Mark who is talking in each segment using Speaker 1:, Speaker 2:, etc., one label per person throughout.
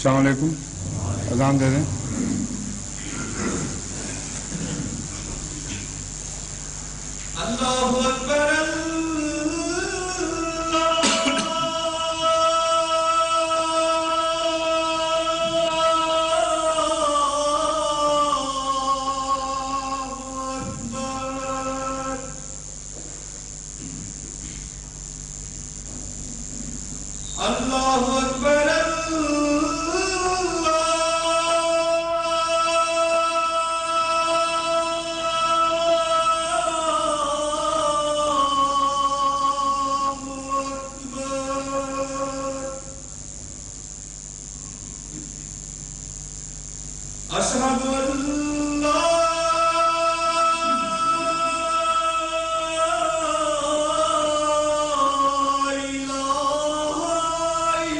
Speaker 1: السلام علیکم. اذان دے دیں.
Speaker 2: اللہ اکبر. اللہ اکبر. أشهد أن لا إله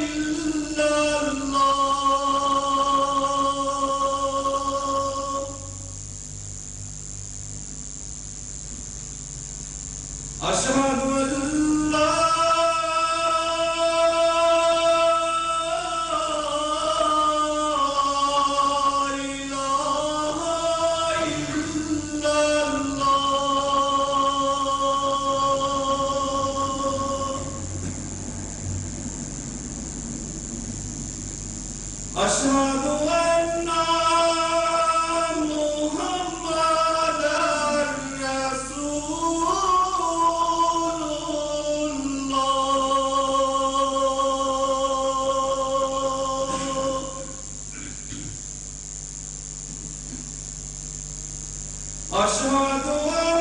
Speaker 2: إلا الله. أشهد أن لا أشهد أن محمدًا رسول الله. أشهد أن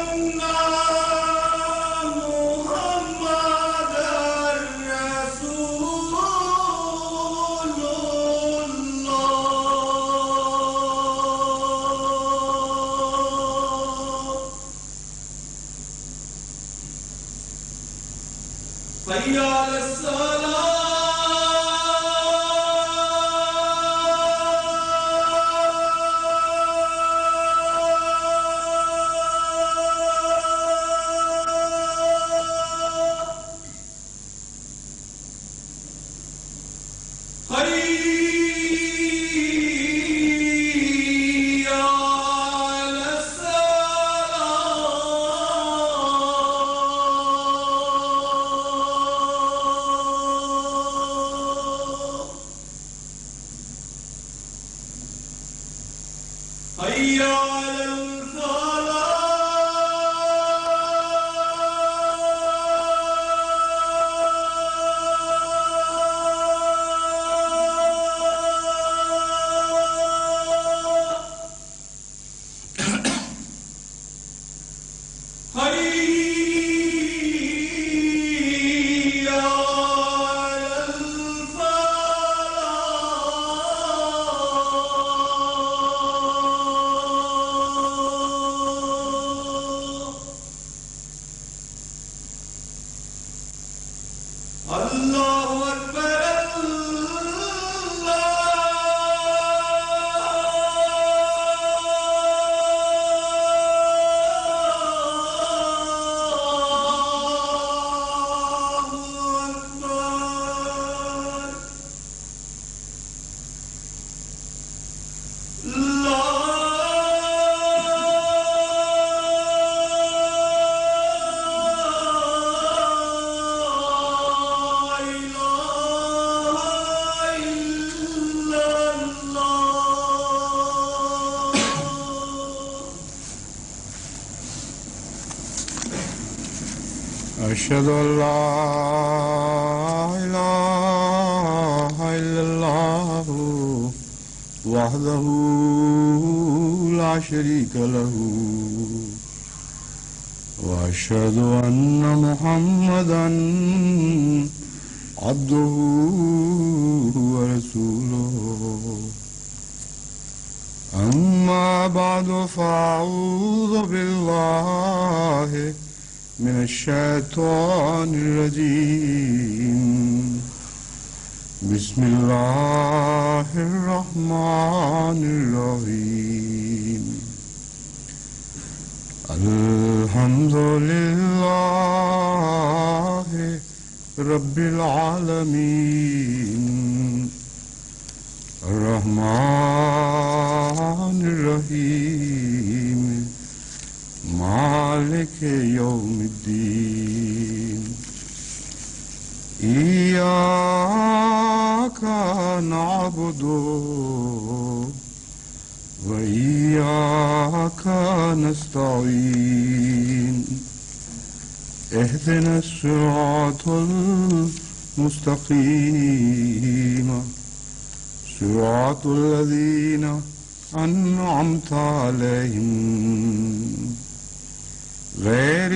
Speaker 2: حي على الصلاة. حي على الفلاح. اللہ اکبر.
Speaker 1: أشهد أن لا إله إلا الله وحده لا شريك له وأشهد أن محمدا عبده ورسوله. أما بعد فأعوذ بالله من الشيطان الرجيم. بسم الله الرحمن الرحيم. الحمد لله رب العالمين الرحمن الرحيم مالك يوم الدين إياك نعبد وإياك نستعين اهدنا الصراط المستقيم صراط الذين أنعمت عليهم غير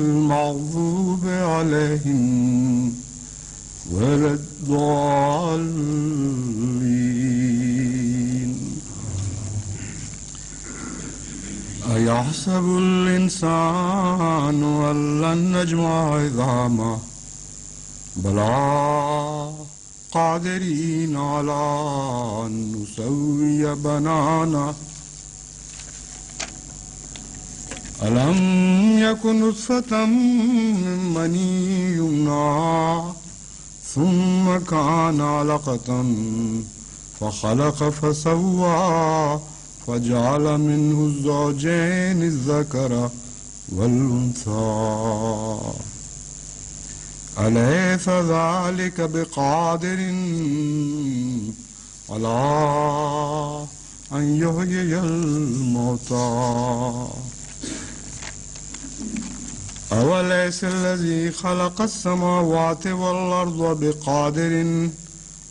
Speaker 1: المغضوب عليهم ولا الضالين أيحسب الإنسان أن لن نجمع عظامه بلى قادرين على أن نسوي بنانه ألم يكن نطفة من مني يمنى ثم كان علقة فخلق فسوى فجعل منه الزوجين الذكر والأنثى أليس ذلك بقادر على أن يحيي الموتى أوليس الذي خلق السماوات والأرض بقادر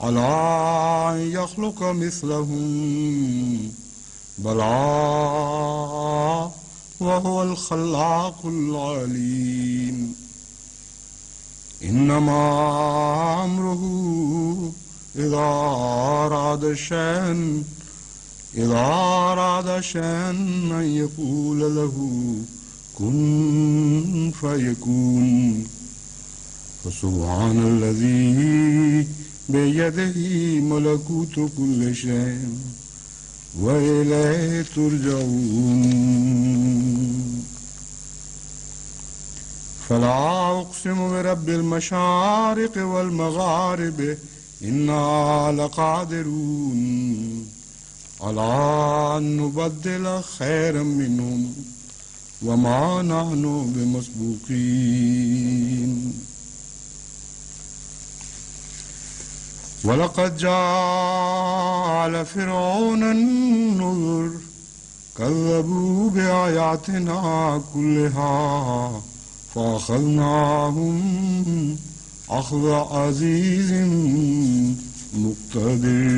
Speaker 1: على أن يخلق مثلهم بلى وهو الخلاق العليم إنما أمره إذا أراد شيئا أن يقول له كن فيكون فسبحان الذي بيده ملكوت كل شيء وإليه ترجعون فلا أقسم برب المشارق والمغارب إنا لقادرون على أن نبدل خيرا منهم وما نحن بمسبوقين ولقد جاء فرعون النذر كذبوا بآياتنا كلها فأخذناهم أخذ عزيز مقتدر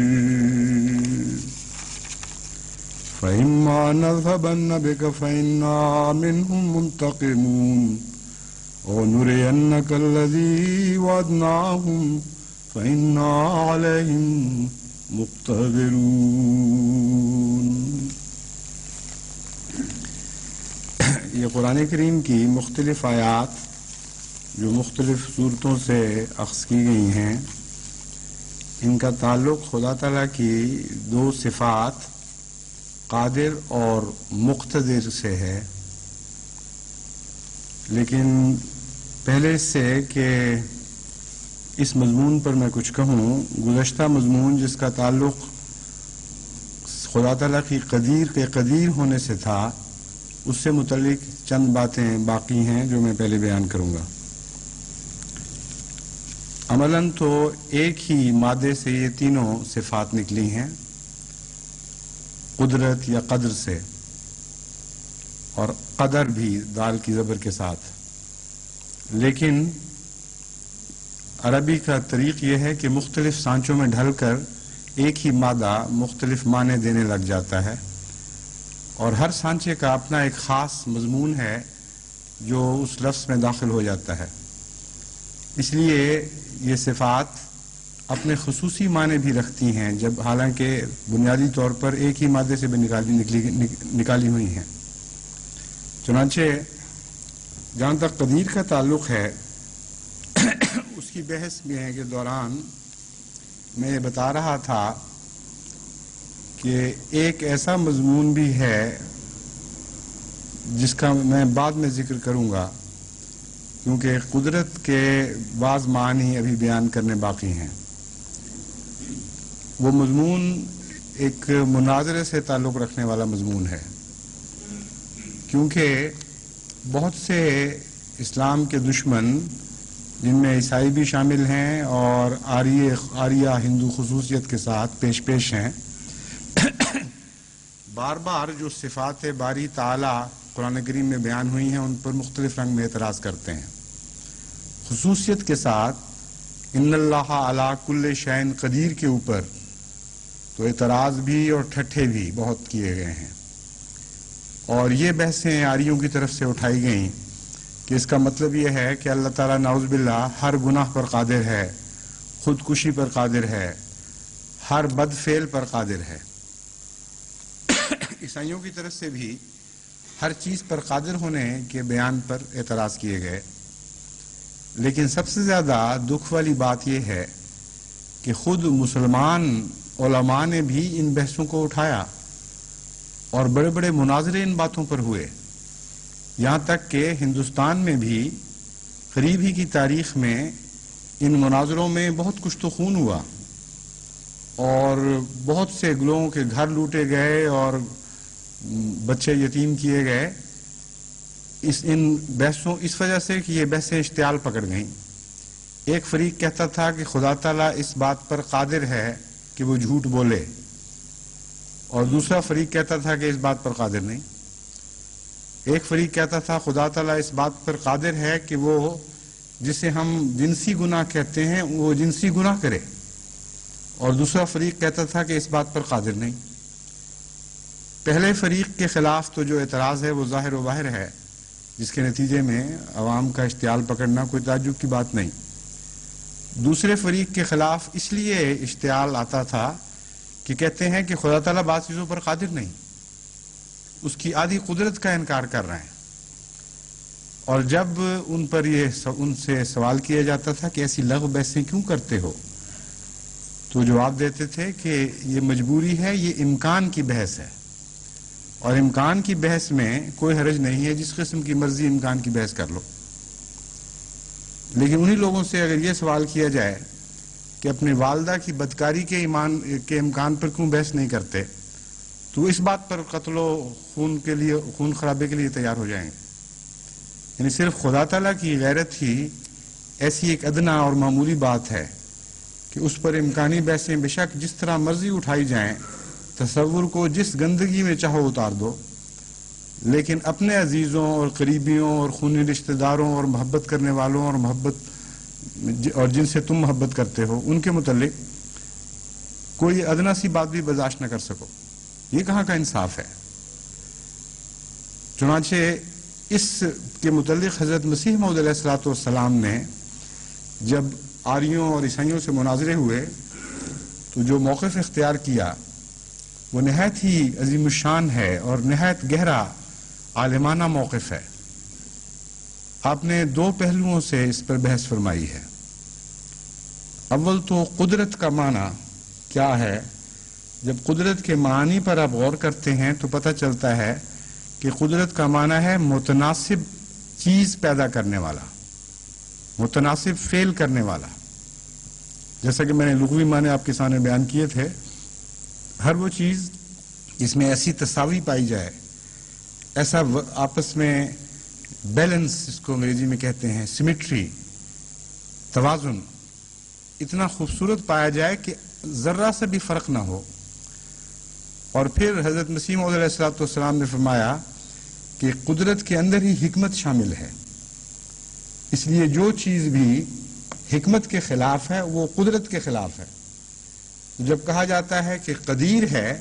Speaker 1: فإما نذهبن بك فإنا منهم منتقمون ونرينك الذي وعدناهم فإنا عليهم مقتدرون. یہ قرآن کریم کی مختلف آیات جو مختلف صورتوں سے اخذ کی گئی ہیں، ان کا تعلق خدا تعالیٰ کی دو صفات قادر اور مقتدر سے ہے. لیکن پہلے اس سے کہ اس مضمون پر میں کچھ کہوں، گزشتہ مضمون جس کا تعلق خدا تعالیٰ کی قدیر کے قدیر ہونے سے تھا، اس سے متعلق چند باتیں باقی ہیں جو میں پہلے بیان کروں گا. عملاً تو ایک ہی مادے سے یہ تینوں صفات نکلی ہیں، قدرت یا قدر سے، اور قدر بھی دال کی زبر کے ساتھ. لیکن عربی کا طریق یہ ہے کہ مختلف سانچوں میں ڈھل کر ایک ہی مادہ مختلف معنی دینے لگ جاتا ہے، اور ہر سانچے کا اپنا ایک خاص مضمون ہے جو اس لفظ میں داخل ہو جاتا ہے. اس لیے یہ صفات اپنے خصوصی معنی بھی رکھتی ہیں، جب حالانکہ بنیادی طور پر ایک ہی مادے سے بھی نکالی ہوئی ہیں. چنانچہ جہاں تک قدیر کا تعلق ہے، اس کی بحث میں کے دوران میں یہ بتا رہا تھا کہ ایک ایسا مضمون بھی ہے جس کا میں بعد میں ذکر کروں گا، کیونکہ قدرت کے بعض معنی ابھی بیان کرنے باقی ہیں. وہ مضمون ایک مناظرے سے تعلق رکھنے والا مضمون ہے، کیونکہ بہت سے اسلام کے دشمن، جن میں عیسائی بھی شامل ہیں اور آریہ ہندو خصوصیت کے ساتھ پیش ہیں، بار بار جو صفات باری تعالی قرآن کریم میں بیان ہوئی ہیں ان پر مختلف رنگ میں اعتراض کرتے ہیں، خصوصیت کے ساتھ ان اللہ علی کل شیء قدیر کے اوپر تو اعتراض بھی اور ٹھٹھے بھی بہت کیے گئے ہیں، اور یہ بحثیں آریوں کی طرف سے اٹھائی گئیں کہ اس کا مطلب یہ ہے کہ اللہ تعالیٰ نعوذ باللہ ہر گناہ پر قادر ہے، خودکشی پر قادر ہے، ہر بد فعل پر قادر ہے۔ عیسائیوں کی طرف سے بھی ہر چیز پر قادر ہونے کے بیان پر اعتراض کیے گئے، لیکن سب سے زیادہ دکھ والی بات یہ ہے کہ خود مسلمان علماء نے بھی ان بحثوں کو اٹھایا اور بڑے بڑے مناظرے ان باتوں پر ہوئے، یہاں تک کہ ہندوستان میں بھی قریب ہی کی تاریخ میں ان مناظروں میں بہت کچھ تو خون ہوا اور بہت سے لوگوں کے گھر لوٹے گئے اور بچے یتیم کیے گئے ان بحثوں اس وجہ سے کہ یہ بحثیں اشتعال پکڑ گئیں۔ ایک فریق کہتا تھا کہ خدا تعالیٰ اس بات پر قادر ہے کہ وہ جھوٹ بولے، اور دوسرا فریق کہتا تھا کہ اس بات پر قادر نہیں۔ ایک فریق کہتا تھا خدا تعالیٰ اس بات پر قادر ہے کہ وہ جسے ہم جنسی گناہ کہتے ہیں وہ جنسی گناہ کرے، اور دوسرا فریق کہتا تھا کہ اس بات پر قادر نہیں۔ پہلے فریق کے خلاف تو جو اعتراض ہے وہ ظاہر و باہر ہے، جس کے نتیجے میں عوام کا اشتعال پکڑنا کوئی تعجب کی بات نہیں۔ دوسرے فریق کے خلاف اس لیے اشتعال آتا تھا کہ کہتے ہیں کہ خدا تعالیٰ بعض چیزوں پر قادر نہیں، اس کی آدھی قدرت کا انکار کر رہے ہیں، اور جب ان سے سوال کیا جاتا تھا کہ ایسی لغو بحثیں کیوں کرتے ہو، تو جواب دیتے تھے کہ یہ مجبوری ہے، یہ امکان کی بحث ہے، اور امکان کی بحث میں کوئی حرج نہیں ہے، جس قسم کی مرضی امکان کی بحث کر لو۔ لیکن انہی لوگوں سے اگر یہ سوال کیا جائے کہ اپنے والدہ کی بدکاری کے امکان پر کیوں بحث نہیں کرتے، تو اس بات پر قتل و خون خرابے کے لیے تیار ہو جائیں گے۔ یعنی صرف خدا تعالیٰ کی غیرت ہی ایسی ایک ادنا اور معمولی بات ہے کہ اس پر امکانی بحثیں بے شک جس طرح مرضی اٹھائی جائیں، تصور کو جس گندگی میں چاہو اتار دو، لیکن اپنے عزیزوں اور قریبیوں اور خونی رشتہ داروں اور محبت کرنے والوں اور جن سے تم محبت کرتے ہو ان کے متعلق کوئی ادنا سی بات بھی برداشت نہ کر سکو، یہ کہاں کا انصاف ہے؟ چنانچہ اس کے متعلق حضرت مسیح موعود علیہ الصلوۃ والسلام نے جب آریوں اور عیسائیوں سے مناظرے ہوئے تو جو موقف اختیار کیا وہ نہایت ہی عظیم الشان ہے اور نہایت گہرا عالمانہ موقف ہے۔ آپ نے دو پہلوؤں سے اس پر بحث فرمائی ہے۔ اول تو قدرت کا معنی کیا ہے؟ جب قدرت کے معنی پر آپ غور کرتے ہیں تو پتہ چلتا ہے کہ قدرت کا معنی ہے متناسب چیز پیدا کرنے والا، متناسب فعل کرنے والا۔ جیسا کہ میں نے لغوی معنی آپ کے سامنے بیان کیے تھے، ہر وہ چیز جس میں ایسی تساوی پائی جائے، ایسا آپس میں بیلنس، اس کو انگریزی میں کہتے ہیں سیمیٹری، توازن، اتنا خوبصورت پایا جائے کہ ذرہ سے بھی فرق نہ ہو۔ اور پھر حضرت مسیح موعود علیہ الصلوۃ والسلام نے فرمایا کہ قدرت کے اندر ہی حکمت شامل ہے، اس لیے جو چیز بھی حکمت کے خلاف ہے وہ قدرت کے خلاف ہے۔ جب کہا جاتا ہے کہ قدیر ہے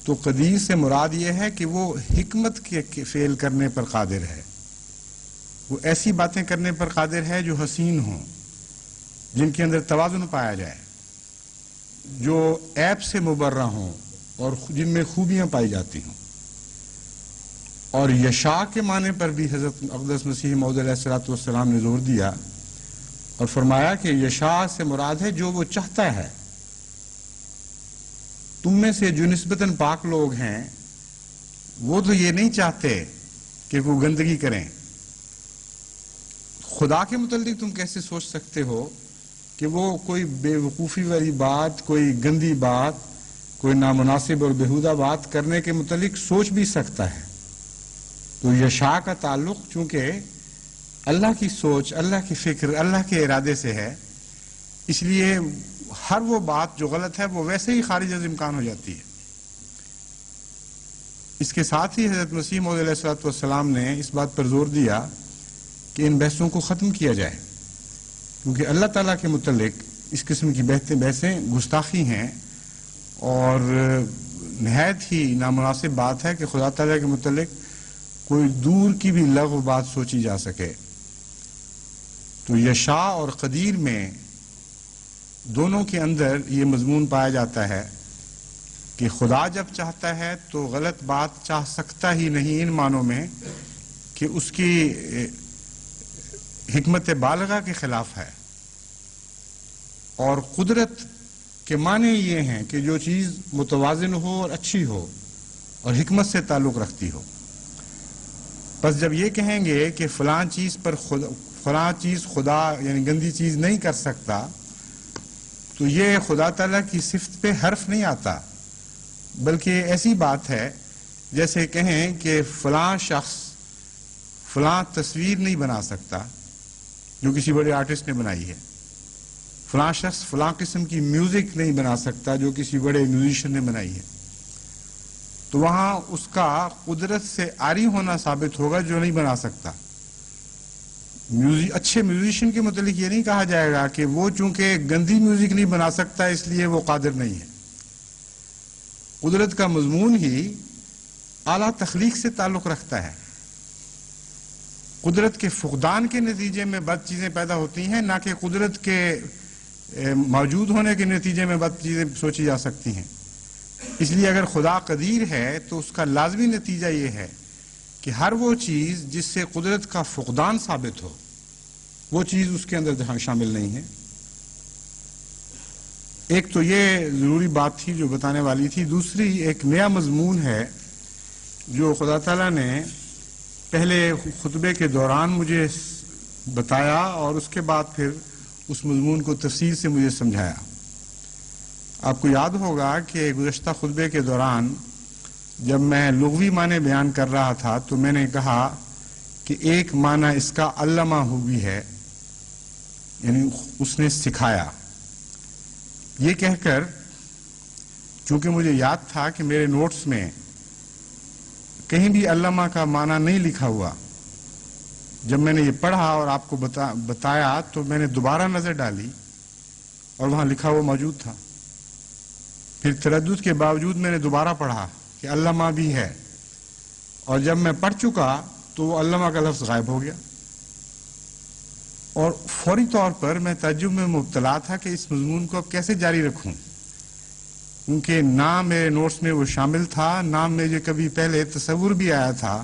Speaker 1: تو قدیر سے مراد یہ ہے کہ وہ حکمت کے فعل کرنے پر قادر ہے، وہ ایسی باتیں کرنے پر قادر ہے جو حسین ہوں، جن کے اندر توازن پایا جائے، جو عیب سے مبرہ ہوں اور جن میں خوبیاں پائی جاتی ہوں۔ اور یشاء کے معنی پر بھی حضرت اقدس مسیح موعود علیہ الصلوۃ والسلام نے زور دیا اور فرمایا کہ یشاء سے مراد ہے جو وہ چاہتا ہے۔ تم میں سے جو نسبتاً پاک لوگ ہیں وہ تو یہ نہیں چاہتے کہ وہ گندگی کریں۔ خدا کے متعلق تم کیسے سوچ سکتے ہو کہ وہ کوئی بے وقوفی والی بات، کوئی گندی بات، کوئی نامناسب اور بیہودہ بات کرنے کے متعلق سوچ بھی سکتا ہے۔ تو یشاء کا تعلق چونکہ اللہ کی سوچ، اللہ کی فکر، اللہ کے ارادے سے ہے، اس لیے ہر وہ بات جو غلط ہے وہ ویسے ہی خارج از امکان ہو جاتی ہے۔ اس کے ساتھ ہی حضرت مسیح موعود علیہ الصلوۃ والسلام نے اس بات پر زور دیا کہ ان بحثوں کو ختم کیا جائے، کیونکہ اللہ تعالیٰ کے متعلق اس قسم کی بحثیں گستاخی ہیں، اور نہایت ہی نامناسب بات ہے کہ خدا تعالیٰ کے متعلق کوئی دور کی بھی لغو بات سوچی جا سکے۔ تو یشاء اور قدیر میں دونوں کے اندر یہ مضمون پایا جاتا ہے کہ خدا جب چاہتا ہے تو غلط بات چاہ سکتا ہی نہیں، ان معنوں میں کہ اس کی حکمت بالغہ کے خلاف ہے، اور قدرت کے معنی یہ ہیں کہ جو چیز متوازن ہو اور اچھی ہو اور حکمت سے تعلق رکھتی ہو۔ بس جب یہ کہیں گے کہ فلاں چیز خدا یعنی گندی چیز نہیں کر سکتا، تو یہ خدا تعالیٰ کی صفت پہ حرف نہیں آتا، بلکہ ایسی بات ہے جیسے کہیں کہ فلاں شخص فلاں تصویر نہیں بنا سکتا جو کسی بڑے آرٹسٹ نے بنائی ہے، فلاں شخص فلاں قسم کی میوزک نہیں بنا سکتا جو کسی بڑے میوزیشین نے بنائی ہے، تو وہاں اس کا قدرت سے عاری ہونا ثابت ہوگا جو نہیں بنا سکتا۔ اچھے میوزیشین کے متعلق یہ نہیں کہا جائے گا کہ وہ چونکہ گندی میوزک نہیں بنا سکتا اس لیے وہ قادر نہیں ہے۔ قدرت کا مضمون ہی اعلیٰ تخلیق سے تعلق رکھتا ہے۔ قدرت کے فقدان کے نتیجے میں بد چیزیں پیدا ہوتی ہیں، نہ کہ قدرت کے موجود ہونے کے نتیجے میں بد چیزیں سوچی جا سکتی ہیں۔ اس لیے اگر خدا قدیر ہے تو اس کا لازمی نتیجہ یہ ہے کہ ہر وہ چیز جس سے قدرت کا فقدان ثابت ہو، وہ چیز اس کے اندر شامل نہیں ہے۔ ایک تو یہ ضروری بات تھی جو بتانے والی تھی۔ دوسری ایک نیا مضمون ہے جو خدا تعالیٰ نے پہلے خطبے کے دوران مجھے بتایا اور اس کے بعد پھر اس مضمون کو تفصیل سے مجھے سمجھایا۔ آپ کو یاد ہوگا کہ گزشتہ خطبے کے دوران جب میں لغوی معنی بیان کر رہا تھا تو میں نے کہا کہ ایک معنی اس کا علمہ ہو بھی ہے، یعنی اس نے سکھایا۔ یہ کہہ کر چونکہ مجھے یاد تھا کہ میرے نوٹس میں کہیں بھی علمہ کا معنی نہیں لکھا ہوا، جب میں نے یہ پڑھا اور آپ کو بتایا تو میں نے دوبارہ نظر ڈالی اور وہاں لکھا ہوا موجود تھا۔ پھر تردد کے باوجود میں نے دوبارہ پڑھا کہ علمہ بھی ہے، اور جب میں پڑھ چکا تو وہ علمہ کا لفظ غائب ہو گیا، اور فوری طور پر میں تعجب میں مبتلا تھا کہ اس مضمون کو اب کیسے جاری رکھوں، کیونکہ نہ میرے نوٹس میں وہ شامل تھا، نہ مجھے کبھی پہلے تصور بھی آیا تھا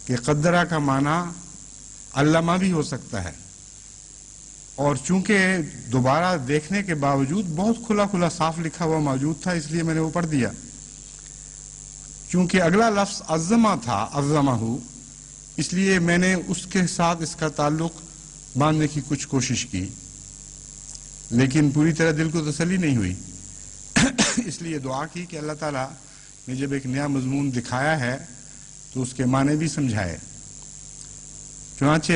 Speaker 1: کہ قدرہ کا معنی علمہ بھی ہو سکتا ہے۔ اور چونکہ دوبارہ دیکھنے کے باوجود بہت کھلا کھلا صاف لکھا ہوا موجود تھا، اس لیے میں نے وہ پڑھ دیا۔ چونکہ اگلا لفظ عظمہ تھا، عظمہ، اس لیے میں نے اس کے ساتھ اس کا تعلق باندھنے کی کچھ کوشش کی، لیکن پوری طرح دل کو تسلی نہیں ہوئی۔ اس لیے دعا کی کہ اللہ تعالیٰ نے جب ایک نیا مضمون دکھایا ہے تو اس کے معنی بھی سمجھائے۔ چنانچہ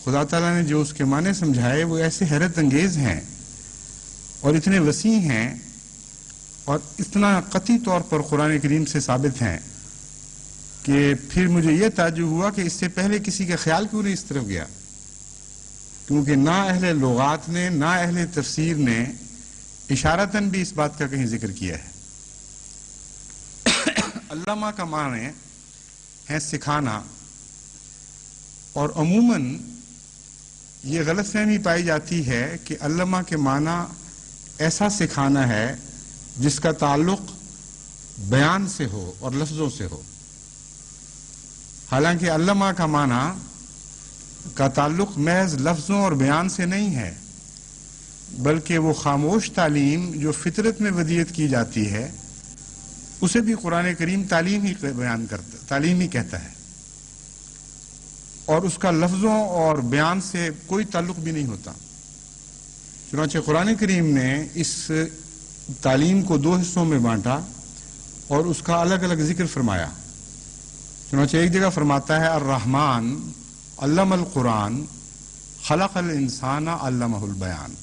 Speaker 1: خدا تعالیٰ نے جو اس کے معنی سمجھائے وہ ایسے حیرت انگیز ہیں اور اتنے وسیع ہیں اور اتنا قطعی طور پر قرآن کریم سے ثابت ہیں کہ پھر مجھے یہ تعجب ہوا کہ اس سے پہلے کسی کا خیال کیوں نہیں اس طرف گیا، کیونکہ نہ اہل لغات نے نہ اہل تفسیر نے اشارتاً بھی اس بات کا کہیں ذکر کیا ہے۔ علامہ کا معنی ہے سکھانا، اور عموماً یہ غلط فہمی پائی جاتی ہے کہ علامہ کے معنی ایسا سکھانا ہے جس کا تعلق بیان سے ہو اور لفظوں سے ہو، حالانکہ علامہ کا معنی کا تعلق محض لفظوں اور بیان سے نہیں ہے، بلکہ وہ خاموش تعلیم جو فطرت میں ودیت کی جاتی ہے اسے بھی قرآن کریم تعلیم ہی بیان کرتا، تعلیم ہی کہتا ہے، اور اس کا لفظوں اور بیان سے کوئی تعلق بھی نہیں ہوتا۔ چنانچہ قرآن کریم نے اس تعلیم کو دو حصوں میں بانٹا اور اس کا الگ الگ ذکر فرمایا. چنانچہ ایک جگہ فرماتا ہے الرحمن علم القرآن خلق الانسان علمہ البیان،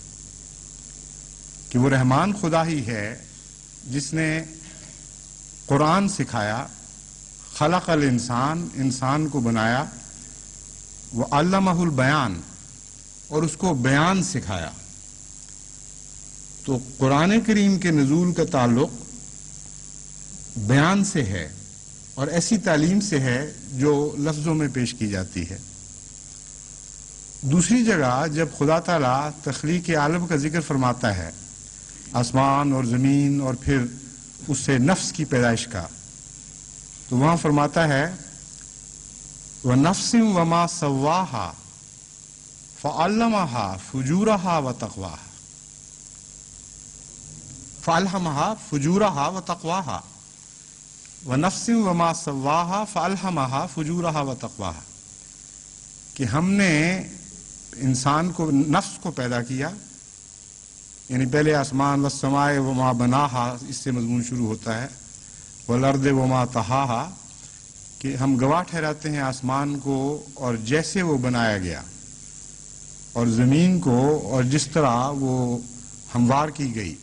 Speaker 1: کہ وہ رحمان خدا ہی ہے جس نے قرآن سکھایا، خلق الانسان، انسان کو بنایا، وہ علمہ البیان، اور اس کو بیان سکھایا. تو قرآن کریم کے نزول کا تعلق بیان سے ہے اور ایسی تعلیم سے ہے جو لفظوں میں پیش کی جاتی ہے. دوسری جگہ جب خدا تعالیٰ تخلیق عالم کا ذکر فرماتا ہے، آسمان اور زمین اور پھر اس سے نفس کی پیدائش کا، تو وہاں فرماتا ہے وَنَفْسٍ وَمَا سَوَّاهَا فَعَلَّمَهَا فُجُورَهَا وَتَقْوَاهَا، فَأَلْهَمَهَا فُجُورَهَا وَتَقْوَاهَا، وَنَفْسٍ وَمَا سَوَّاهَا فَأَلْهَمَهَا فُجُورَهَا وَتَقْوَاهَا، کہ ہم نے انسان کو، نفس کو پیدا کیا. یعنی پہلے آسمان والسماء وما بناها، اس سے مضمون شروع ہوتا ہے، والارض وما طحاها، کہ ہم گواہ ٹھہراتے ہیں آسمان کو اور جیسے وہ بنایا گیا، اور زمین کو اور جس طرح وہ ہموار کی گئی.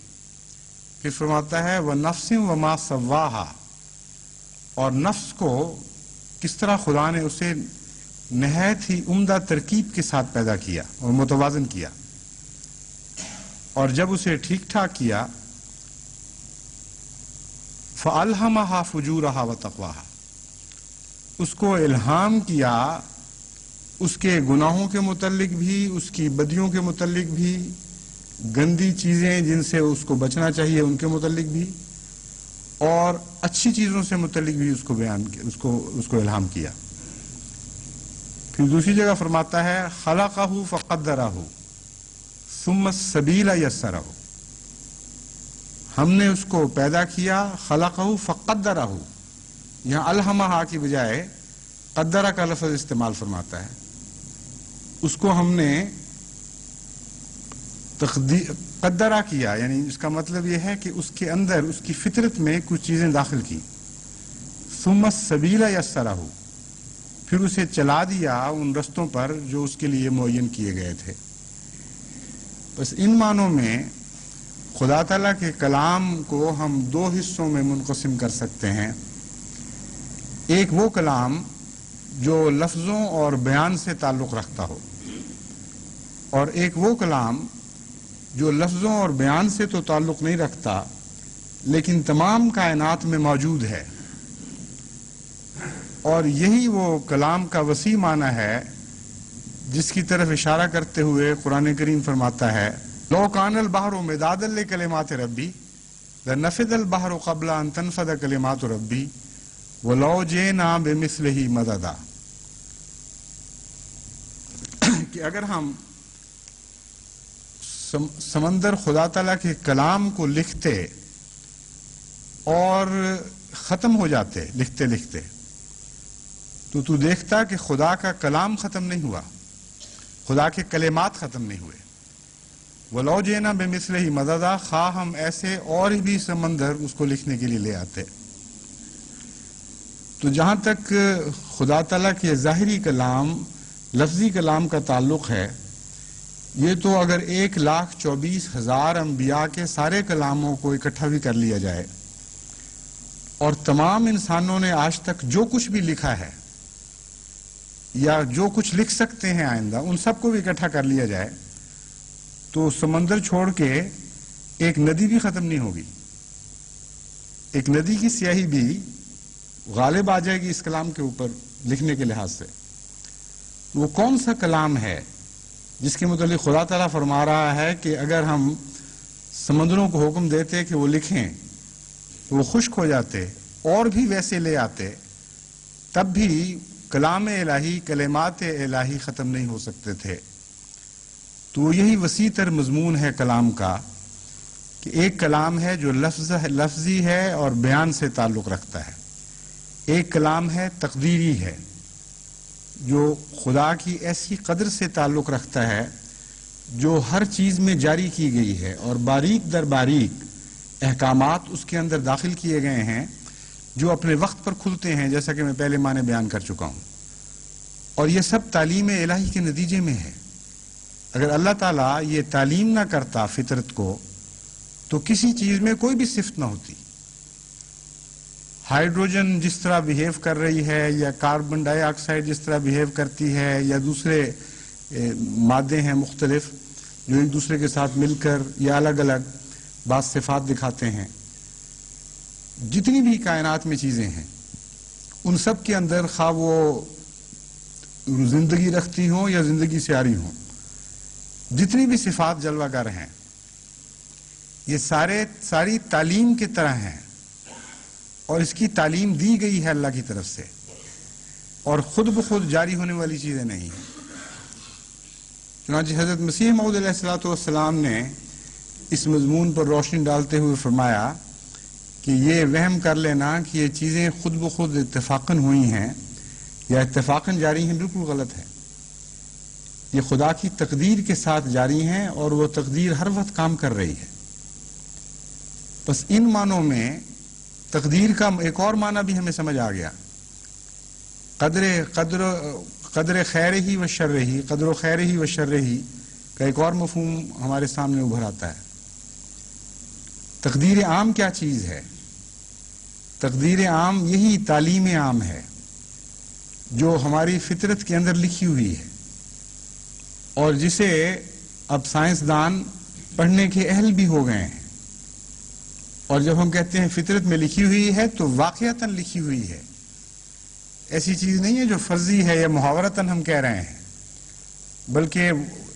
Speaker 1: پھر فرماتا ہے وَنَفْسٍ وَمَا سَوَّاهَا، اور نفس کو کس طرح خدا نے اسے نہایت ہی عمدہ ترکیب کے ساتھ پیدا کیا اور متوازن کیا، اور جب اسے ٹھیک ٹھاک کیا فَأَلْهَمَهَا فُجُورَهَا وَتَقْوَاهَا، اس کو الہام کیا اس کے گناہوں کے متعلق بھی، اس کی بدیوں کے متعلق بھی، گندی چیزیں جن سے اس کو بچنا چاہیے ان کے متعلق بھی، اور اچھی چیزوں سے متعلق بھی اس کو بیان کیا، اس کو الہام کیا. پھر دوسری جگہ فرماتا ہے خلقہ فقدرہ ثم السبیل یسرہ، ہم نے اس کو پیدا کیا، خلقہ فقدرہ، یہاں الہمہا کی بجائے قدرہ کا لفظ استعمال فرماتا ہے. اس کو ہم نے قدرہ کیا، یعنی اس کا مطلب یہ ہے کہ اس کے اندر، اس کی فطرت میں کچھ چیزیں داخل کی. ثم السبیل یسرہ، پھر اسے چلا دیا ان رستوں پر جو اس کے لیے معین کیے گئے تھے. بس ان معنوں میں خدا تعالیٰ کے کلام کو ہم دو حصوں میں منقسم کر سکتے ہیں. ایک وہ کلام جو لفظوں اور بیان سے تعلق رکھتا ہو، اور ایک وہ کلام جو لفظوں اور بیان سے تو تعلق نہیں رکھتا لیکن تمام کائنات میں موجود ہے. اور یہی وہ کلام کا وسیع معنی ہے جس کی طرف اشارہ کرتے ہوئے قرآن کریم فرماتا ہے لو کان البحر مدادا لکلمات ربی لنفد البحر قبل ان تنفد کلمات ربی ولو جئنا بمثلہ مددا، کہ اگر ہم سمندر خدا تعالیٰ کے کلام کو لکھتے اور ختم ہو جاتے لکھتے لکھتے، تو دیکھتا کہ خدا کا کلام ختم نہیں ہوا، خدا کے کلمات ختم نہیں ہوئے. وَلَوْ جِئْنَا بِمِثْلِهِ مَدَدًا، خواہ ہم ایسے اور بھی سمندر اس کو لکھنے کے لیے لے آتے. تو جہاں تک خدا تعالیٰ کے ظاہری کلام، لفظی کلام کا تعلق ہے، یہ تو اگر 1,24,000 انبیاء کے سارے کلاموں کو اکٹھا بھی کر لیا جائے اور تمام انسانوں نے آج تک جو کچھ بھی لکھا ہے یا جو کچھ لکھ سکتے ہیں آئندہ، ان سب کو بھی اکٹھا کر لیا جائے تو سمندر چھوڑ کے ایک ندی بھی ختم نہیں ہوگی. ایک ندی کی سیاہی بھی غالب آ جائے گی اس کلام کے اوپر لکھنے کے لحاظ سے. وہ کون سا کلام ہے جس کے متعلق خدا تعالیٰ فرما رہا ہے کہ اگر ہم سمندروں کو حکم دیتے کہ وہ لکھیں تو وہ خشک ہو جاتے اور بھی ویسے لے آتے، تب بھی کلام الہی، کلمات الہی ختم نہیں ہو سکتے تھے. تو یہی وسیع تر مضمون ہے کلام کا کہ ایک کلام ہے جو لفظی ہے اور بیان سے تعلق رکھتا ہے، ایک کلام ہے تقدیری ہے جو خدا کی ایسی قدر سے تعلق رکھتا ہے جو ہر چیز میں جاری کی گئی ہے اور باریک در باریک احکامات اس کے اندر داخل کیے گئے ہیں جو اپنے وقت پر کھلتے ہیں، جیسا کہ میں پہلے معنی بیان کر چکا ہوں، اور یہ سب تعلیم الہی کے نتیجے میں ہے۔ اگر اللہ تعالیٰ یہ تعلیم نہ کرتا فطرت کو تو کسی چیز میں کوئی بھی صفت نہ ہوتی۔ ہائیڈروجن جس طرح بیہیو کر رہی ہے، یا کاربن ڈائی آکسائڈ جس طرح بیہیو کرتی ہے، یا دوسرے مادے ہیں مختلف جو ایک دوسرے کے ساتھ مل کر یا الگ الگ بعض صفات دکھاتے ہیں، جتنی بھی کائنات میں چیزیں ہیں ان سب کے اندر خواہ وہ زندگی رکھتی ہوں یا زندگی سے آری ہوں، جتنی بھی صفات جلوہ گر ہیں یہ ساری تعلیم کی طرح ہیں، اور اس کی تعلیم دی گئی ہے اللہ کی طرف سے، اور خود بخود جاری ہونے والی چیزیں نہیں ہیں۔ چنانچہ حضرت مسیح موعود علیہ السلام نے اس مضمون پر روشنی ڈالتے ہوئے فرمایا کہ یہ وہم کر لینا کہ یہ چیزیں خود بخود اتفاقاً ہوئی ہیں یا اتفاقاً جاری ہیں بالکل غلط ہے۔ یہ خدا کی تقدیر کے ساتھ جاری ہیں اور وہ تقدیر ہر وقت کام کر رہی ہے۔ بس ان معنوں میں تقدیر کا ایک اور معنی بھی ہمیں سمجھ آ گیا، قدر خیر ہی و شر ہی، قدر و خیر ہی و شر ہی کا ایک اور مفہوم ہمارے سامنے ابھر آتا ہے۔ تقدیر عام کیا چیز ہے؟ تقدیر عام یہی تعلیم عام ہے جو ہماری فطرت کے اندر لکھی ہوئی ہے، اور جسے اب سائنسدان پڑھنے کے اہل بھی ہو گئے ہیں۔ اور جب ہم کہتے ہیں فطرت میں لکھی ہوئی ہے تو واقعتاً لکھی ہوئی ہے، ایسی چیز نہیں ہے جو فرضی ہے یا محاورتاً ہم کہہ رہے ہیں، بلکہ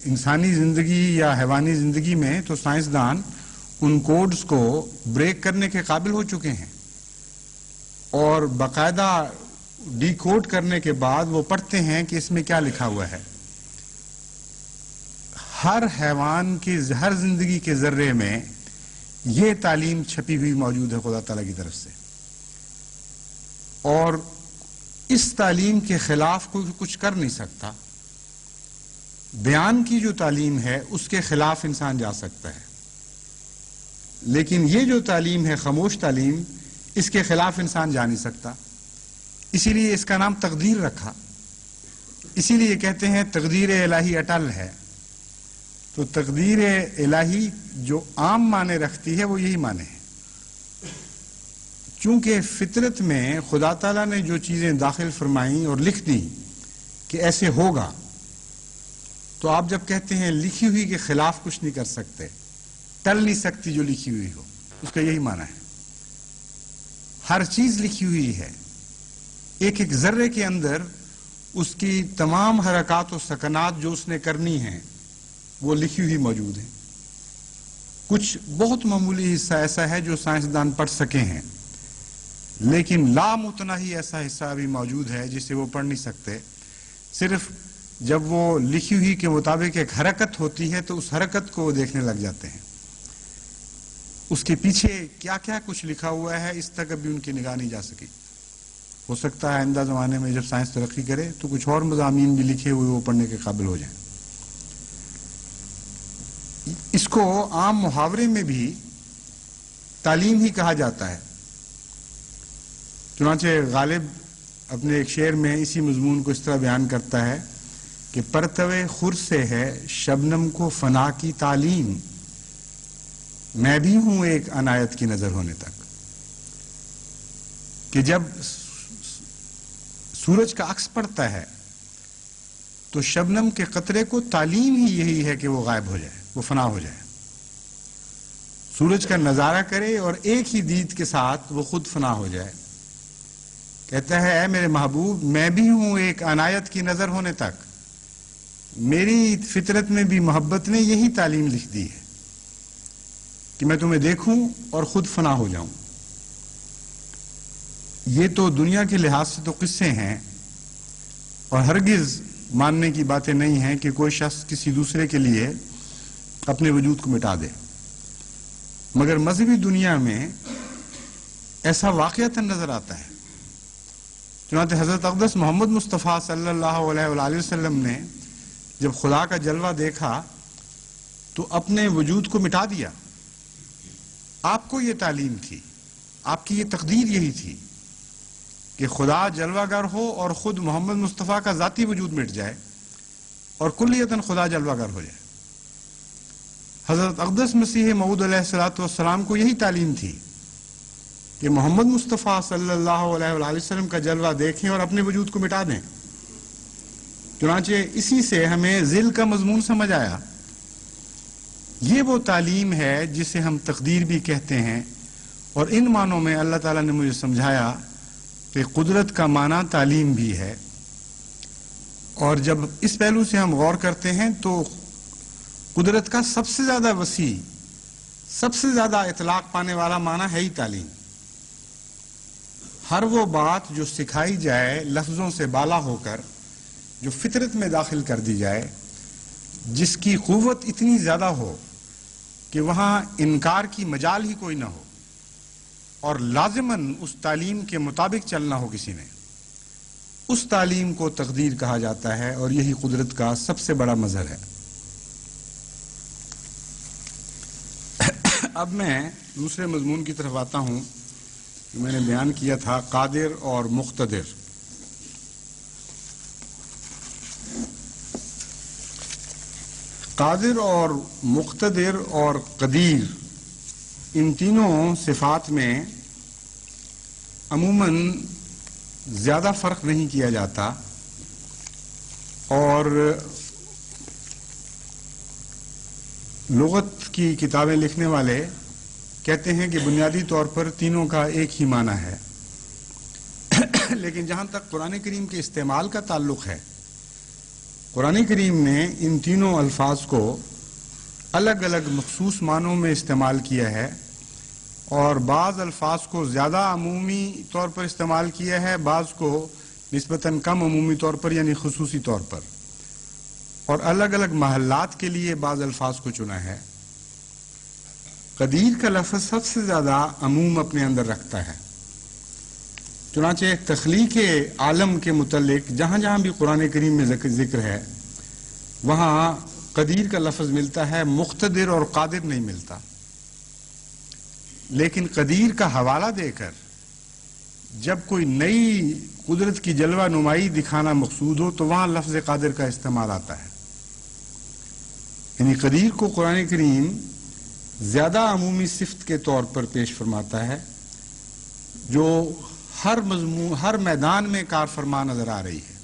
Speaker 1: انسانی زندگی یا حیوانی زندگی میں تو سائنسدان ان کوڈز کو بریک کرنے کے قابل ہو چکے ہیں، اور باقاعدہ ڈی کوڈ کرنے کے بعد وہ پڑھتے ہیں کہ اس میں کیا لکھا ہوا ہے۔ ہر حیوان کی ہر زندگی کے ذرے میں یہ تعلیم چھپی ہوئی موجود ہے خدا تعالیٰ کی طرف سے، اور اس تعلیم کے خلاف کوئی کچھ کر نہیں سکتا۔ بیان کی جو تعلیم ہے اس کے خلاف انسان جا سکتا ہے، لیکن یہ جو تعلیم ہے خاموش تعلیم، اس کے خلاف انسان جا نہیں سکتا۔ اسی لیے اس کا نام تقدیر رکھا، اسی لیے کہتے ہیں تقدیر الہی اٹل ہے۔ تو تقدیر الہی جو عام معنی رکھتی ہے وہ یہی معنی ہے، چونکہ فطرت میں خدا تعالیٰ نے جو چیزیں داخل فرمائیں اور لکھ دیں کہ ایسے ہوگا، تو آپ جب کہتے ہیں لکھی ہوئی کے خلاف کچھ نہیں کر سکتے، ٹل نہیں سکتی جو لکھی ہوئی ہو، اس کا یہی معنی ہے۔ ہر چیز لکھی ہوئی ہے، ایک ایک ذرے کے اندر اس کی تمام حرکات و سکنات جو اس نے کرنی ہیں وہ لکھی ہوئی موجود ہیں۔ کچھ بہت معمولی حصہ ایسا ہے جو سائنسدان پڑھ سکے ہیں، لیکن لامتناہی ایسا حصہ بھی موجود ہے جسے وہ پڑھ نہیں سکتے۔ صرف جب وہ لکھی ہوئی کے مطابق ایک حرکت ہوتی ہے تو اس حرکت کو وہ دیکھنے لگ جاتے ہیں، اس کے پیچھے کیا کیا کچھ لکھا ہوا ہے اس تک ابھی ان کی نگاہ نہیں جا سکی۔ ہو سکتا ہے آئندہ زمانے میں جب سائنس ترقی کرے تو کچھ اور مضامین بھی لکھے ہوئے وہ پڑھنے کے قابل ہو جائیں۔ اس کو عام محاورے میں بھی تعلیم ہی کہا جاتا ہے۔ چنانچہ غالب اپنے ایک شعر میں اسی مضمون کو اس طرح بیان کرتا ہے کہ پرتوے خور سے ہے شبنم کو فنا کی تعلیم، میں بھی ہوں ایک عنایت کی نظر ہونے تک۔ کہ جب سورج کا عکس پڑتا ہے تو شبنم کے قطرے کو تعلیم ہی یہی ہے کہ وہ غائب ہو جائے، وہ فنا ہو جائے، سورج کا نظارہ کرے اور ایک ہی دید کے ساتھ وہ خود فنا ہو جائے۔ کہتا ہے اے میرے محبوب، میں بھی ہوں ایک عنایت کی نظر ہونے تک، میری فطرت میں بھی محبت نے یہی تعلیم لکھ دی ہے کہ میں تمہیں دیکھوں اور خود فنا ہو جاؤں۔ یہ تو دنیا کے لحاظ سے تو قصے ہیں، اور ہرگز ماننے کی باتیں نہیں ہیں کہ کوئی شخص کسی دوسرے کے لیے اپنے وجود کو مٹا دے، مگر مذہبی دنیا میں ایسا واقعتاً نظر آتا ہے۔ چنانچہ حضرت اقدس محمد مصطفیٰ صلی اللہ علیہ وآلہ وسلم نے جب خدا کا جلوہ دیکھا تو اپنے وجود کو مٹا دیا. آپ کو یہ تعلیم تھی، آپ کی یہ تقدیر یہی تھی کہ خدا جلوہ گر ہو اور خود محمد مصطفیٰ کا ذاتی وجود مٹ جائے اور کلیتاً خدا جلوہ گر ہو جائے. حضرت اقدس مسیح موعود علیہ الصلوۃ والسلام کو یہی تعلیم تھی کہ محمد مصطفیٰ صلی اللہ علیہ وآلہ وسلم کا جلوہ دیکھیں اور اپنے وجود کو مٹا دیں. چنانچہ اسی سے ہمیں ذل کا مضمون سمجھ آیا. یہ وہ تعلیم ہے جسے ہم تقدیر بھی کہتے ہیں، اور ان معنوں میں اللہ تعالیٰ نے مجھے سمجھایا کہ قدرت کا معنی تعلیم بھی ہے. اور جب اس پہلو سے ہم غور کرتے ہیں تو قدرت کا سب سے زیادہ وسیع، سب سے زیادہ اطلاق پانے والا معنی ہے ہی تعلیم. ہر وہ بات جو سکھائی جائے لفظوں سے بالا ہو کر، جو فطرت میں داخل کر دی جائے، جس کی قوت اتنی زیادہ ہو کہ وہاں انکار کی مجال ہی کوئی نہ ہو، اور لازماً اس تعلیم کے مطابق چلنا ہو کسی نے، اس تعلیم کو تقدیر کہا جاتا ہے، اور یہی قدرت کا سب سے بڑا مظہر ہے. اب میں دوسرے مضمون کی طرف آتا ہوں جو میں نے بیان کیا تھا، قادر اور مقتدر. قادر اور مقتدر اور قدیر، ان تینوں صفات میں عموماً زیادہ فرق نہیں کیا جاتا، اور لغت کی کتابیں لکھنے والے کہتے ہیں کہ بنیادی طور پر تینوں کا ایک ہی معنی ہے. لیکن جہاں تک قرآن کریم کے استعمال کا تعلق ہے، قرآن کریم نے ان تینوں الفاظ کو الگ الگ مخصوص معنوں میں استعمال کیا ہے، اور بعض الفاظ کو زیادہ عمومی طور پر استعمال کیا ہے، بعض کو نسبتاً کم عمومی طور پر یعنی خصوصی طور پر، اور الگ الگ محلات کے لیے بعض الفاظ کو چنا ہے. قدیر کا لفظ سب سے زیادہ عموم اپنے اندر رکھتا ہے. چنانچہ تخلیق عالم کے متعلق جہاں جہاں بھی قرآن کریم میں ذکر ہے وہاں قدیر کا لفظ ملتا ہے، مقتدر اور قادر نہیں ملتا. لیکن قدیر کا حوالہ دے کر جب کوئی نئی قدرت کی جلوہ نمائی دکھانا مقصود ہو تو وہاں لفظ قادر کا استعمال آتا ہے. یعنی قدیر کو قرآن کریم زیادہ عمومی صفت کے طور پر پیش فرماتا ہے، جو ہر میدان میں کار فرما نظر آ رہی ہے.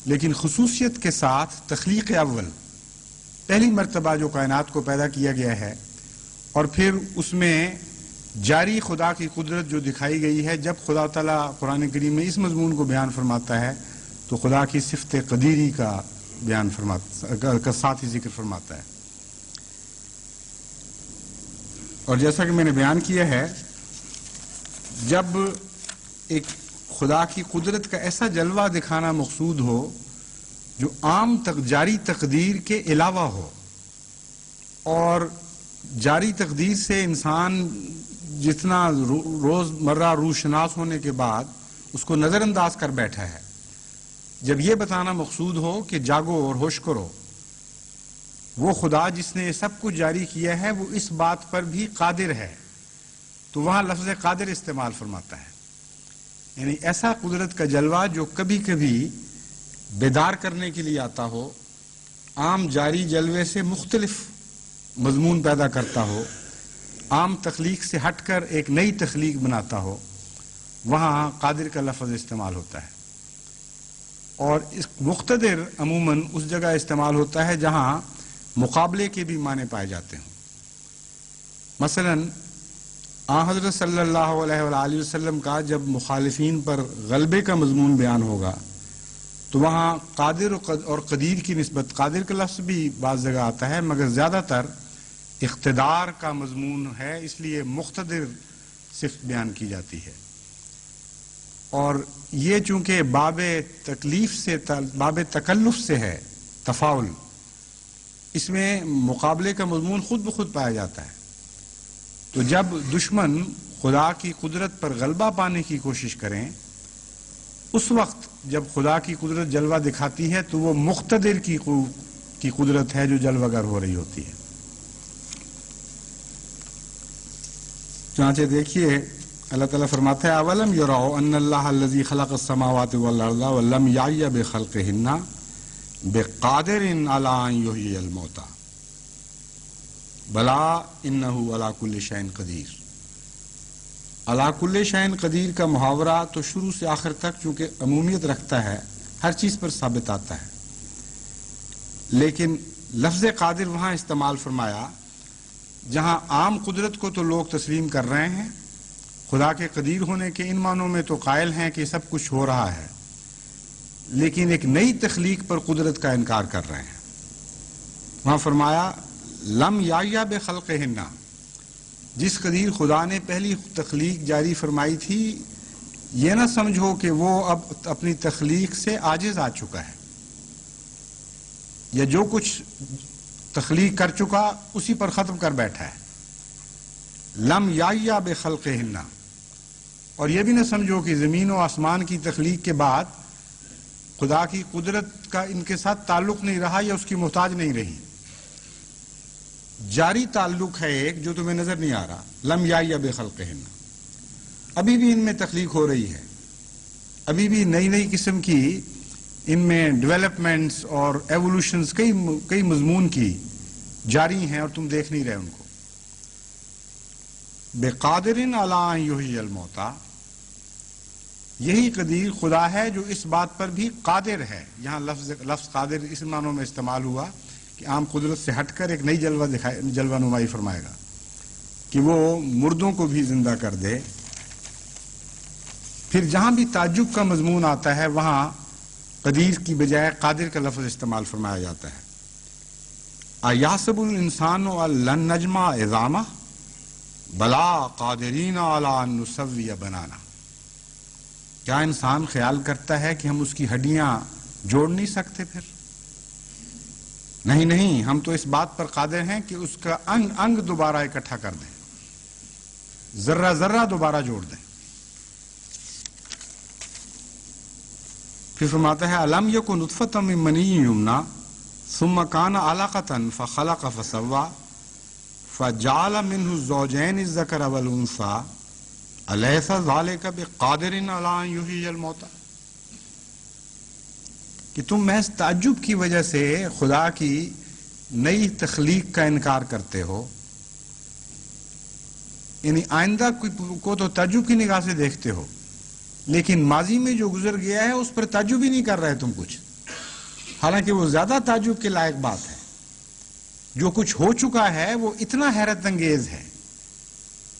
Speaker 1: لیکن خصوصیت کے ساتھ تخلیق اول، پہلی مرتبہ جو کائنات کو پیدا کیا گیا ہے، اور پھر اس میں جاری خدا کی قدرت جو دکھائی گئی ہے. جب خدا تعالیٰ قرآن کریم میں اس مضمون کو بیان فرماتا ہے تو خدا کی صفت قدیری کا بیان کا ساتھ ہی ذکر فرماتا ہے. اور جیسا کہ میں نے بیان کیا ہے، جب ایک خدا کی قدرت کا ایسا جلوہ دکھانا مقصود ہو جو عام جاری تقدیر کے علاوہ ہو، اور جاری تقدیر سے انسان جتنا روز مرہ روشناس ہونے کے بعد اس کو نظر انداز کر بیٹھا ہے، جب یہ بتانا مقصود ہو کہ جاگو اور ہوش کرو، وہ خدا جس نے یہ سب کچھ جاری کیا ہے وہ اس بات پر بھی قادر ہے، تو وہاں لفظ قادر استعمال فرماتا ہے. یعنی ایسا قدرت کا جلوہ جو کبھی کبھی بیدار کرنے کے لیے آتا ہو، عام جاری جلوے سے مختلف مضمون پیدا کرتا ہو، عام تخلیق سے ہٹ کر ایک نئی تخلیق بناتا ہو، وہاں قادر کا لفظ استعمال ہوتا ہے. اور اس مقتدر عموماً اس جگہ استعمال ہوتا ہے جہاں مقابلے کے بھی معنی پائے جاتے ہوں. مثلاً حضرت صلی اللہ علیہ وآلہ وسلم کا جب مخالفین پر غلبے کا مضمون بیان ہوگا تو وہاں قادر اور قدیر کی نسبت، قادر کا لفظ بھی بعض جگہ آتا ہے مگر زیادہ تر اقتدار کا مضمون ہے، اس لیے مقتدر صفت بیان کی جاتی ہے. اور یہ چونکہ باب تکلف سے ہے، تفاعل، اس میں مقابلے کا مضمون خود بخود پایا جاتا ہے. تو جب دشمن خدا کی قدرت پر غلبہ پانے کی کوشش کریں، اس وقت جب خدا کی قدرت جلوہ دکھاتی ہے تو وہ مقتدر کی قدرت ہے جو جلوگر ہو رہی ہوتی ہے. چنانچہ دیکھیے اللہ تعالیٰ فرماتا ہے اولم یروا ان اللہ الذی خلق السماوات والارض ولم یعی بخلقہن بقادر علی ان یحیی الموتى بلا انہ علی کل شیء قدیر. علی کل شیء قدیر کا محاورہ تو شروع سے آخر تک چونکہ عمومیت رکھتا ہے ہر چیز پر ثابت آتا ہے، لیکن لفظ قادر وہاں استعمال فرمایا جہاں عام قدرت کو تو لوگ تسلیم کر رہے ہیں، خدا کے قدیر ہونے کے ان معنوں میں تو قائل ہیں کہ سب کچھ ہو رہا ہے، لیکن ایک نئی تخلیق پر قدرت کا انکار کر رہے ہیں. وہاں فرمایا لم یعی بخلقہن، جس قدیر خدا نے پہلی تخلیق جاری فرمائی تھی یہ نہ سمجھو کہ وہ اب اپنی تخلیق سے عاجز آ چکا ہے، یا جو کچھ تخلیق کر چکا اسی پر ختم کر بیٹھا ہے. لم یعی بخلقہن، اور یہ بھی نہ سمجھو کہ زمین و آسمان کی تخلیق کے بعد خدا کی قدرت کا ان کے ساتھ تعلق نہیں رہا یا اس کی محتاج نہیں رہی. جاری تعلق ہے ایک جو تمہیں نظر نہیں آ رہا. لم یعی بخلقہن، ابھی بھی ان میں تخلیق ہو رہی ہے، ابھی بھی نئی نئی قسم کی ان میں ڈیولپمنٹس اور ایوولوشنز کئی مضمون کی جاری ہیں اور تم دیکھ نہیں رہے ان کو. بقادر علی ان یحیی الموتى، یہی قدیر خدا ہے جو اس بات پر بھی قادر ہے. یہاں لفظ قادر اس معنوں میں استعمال ہوا کہ عام قدرت سے ہٹ کر ایک نئی جلوہ نمائی فرمائے گا کہ وہ مردوں کو بھی زندہ کر دے. پھر جہاں بھی تعجب کا مضمون آتا ہے وہاں قدیر کی بجائے قادر کا لفظ استعمال فرمایا جاتا ہے. ایحسب الانسان ان لن نجمع عظامہ بلا قادرین علی ان نسوی بنانا. کیا انسان خیال کرتا ہے کہ ہم اس کی ہڈیاں جوڑ نہیں سکتے؟ پھر نہیں، ہم تو اس بات پر قادر ہیں کہ اس کا انگ دوبارہ اکٹھا کر دیں، ذرہ ذرہ دوبارہ جوڑ دیں. پھر فرماتا ہے الم یکن نطفۃ من منی یمنی ثم کان علقۃ فخلق فسوی فجعل منہ الزوجین الذکر والانثی الیس ذلک بقادر علی ان یحیی الموتى. کہ تم محض تعجب کی وجہ سے خدا کی نئی تخلیق کا انکار کرتے ہو، یعنی آئندہ کو تو تعجب کی نگاہ سے دیکھتے ہو، لیکن ماضی میں جو گزر گیا ہے اس پر تعجب ہی نہیں کر رہے تم کچھ، حالانکہ وہ زیادہ تعجب کے لائق بات ہے. جو کچھ ہو چکا ہے وہ اتنا حیرت انگیز ہے،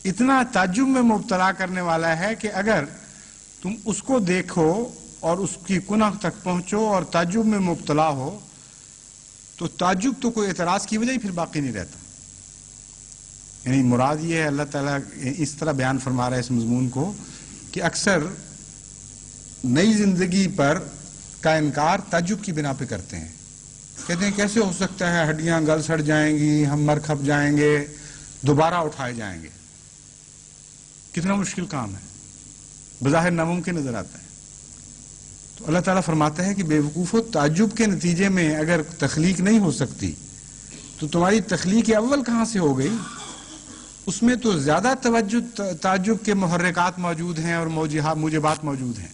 Speaker 1: اتنا تعجب میں مبتلا کرنے والا ہے کہ اگر تم اس کو دیکھو اور اس کی کنہ تک پہنچو اور تعجب میں مبتلا ہو تو تعجب تو کوئی اعتراض کی وجہ ہی پھر باقی نہیں رہتا. یعنی مراد یہ ہے اللہ تعالیٰ اس طرح بیان فرما رہا ہے اس مضمون کو کہ اکثر نئی زندگی پر کا انکار تعجب کی بنا پہ کرتے ہیں. کہتے ہیں کیسے ہو سکتا ہے ہڈیاں گل سڑ جائیں گی، ہم مر کھپ جائیں گے، دوبارہ اٹھائے جائیں گے. کتنا مشکل کام ہے، بظاہر ناممکن نظر آتا ہے. تو اللہ تعالیٰ فرماتا ہے کہ بے وقوف و تعجب کے نتیجے میں اگر تخلیق نہیں ہو سکتی تو تمہاری تخلیق اول کہاں سے ہو گئی؟ اس میں تو زیادہ تعجب کے محرکات موجود ہیں اور موجبات موجود ہیں.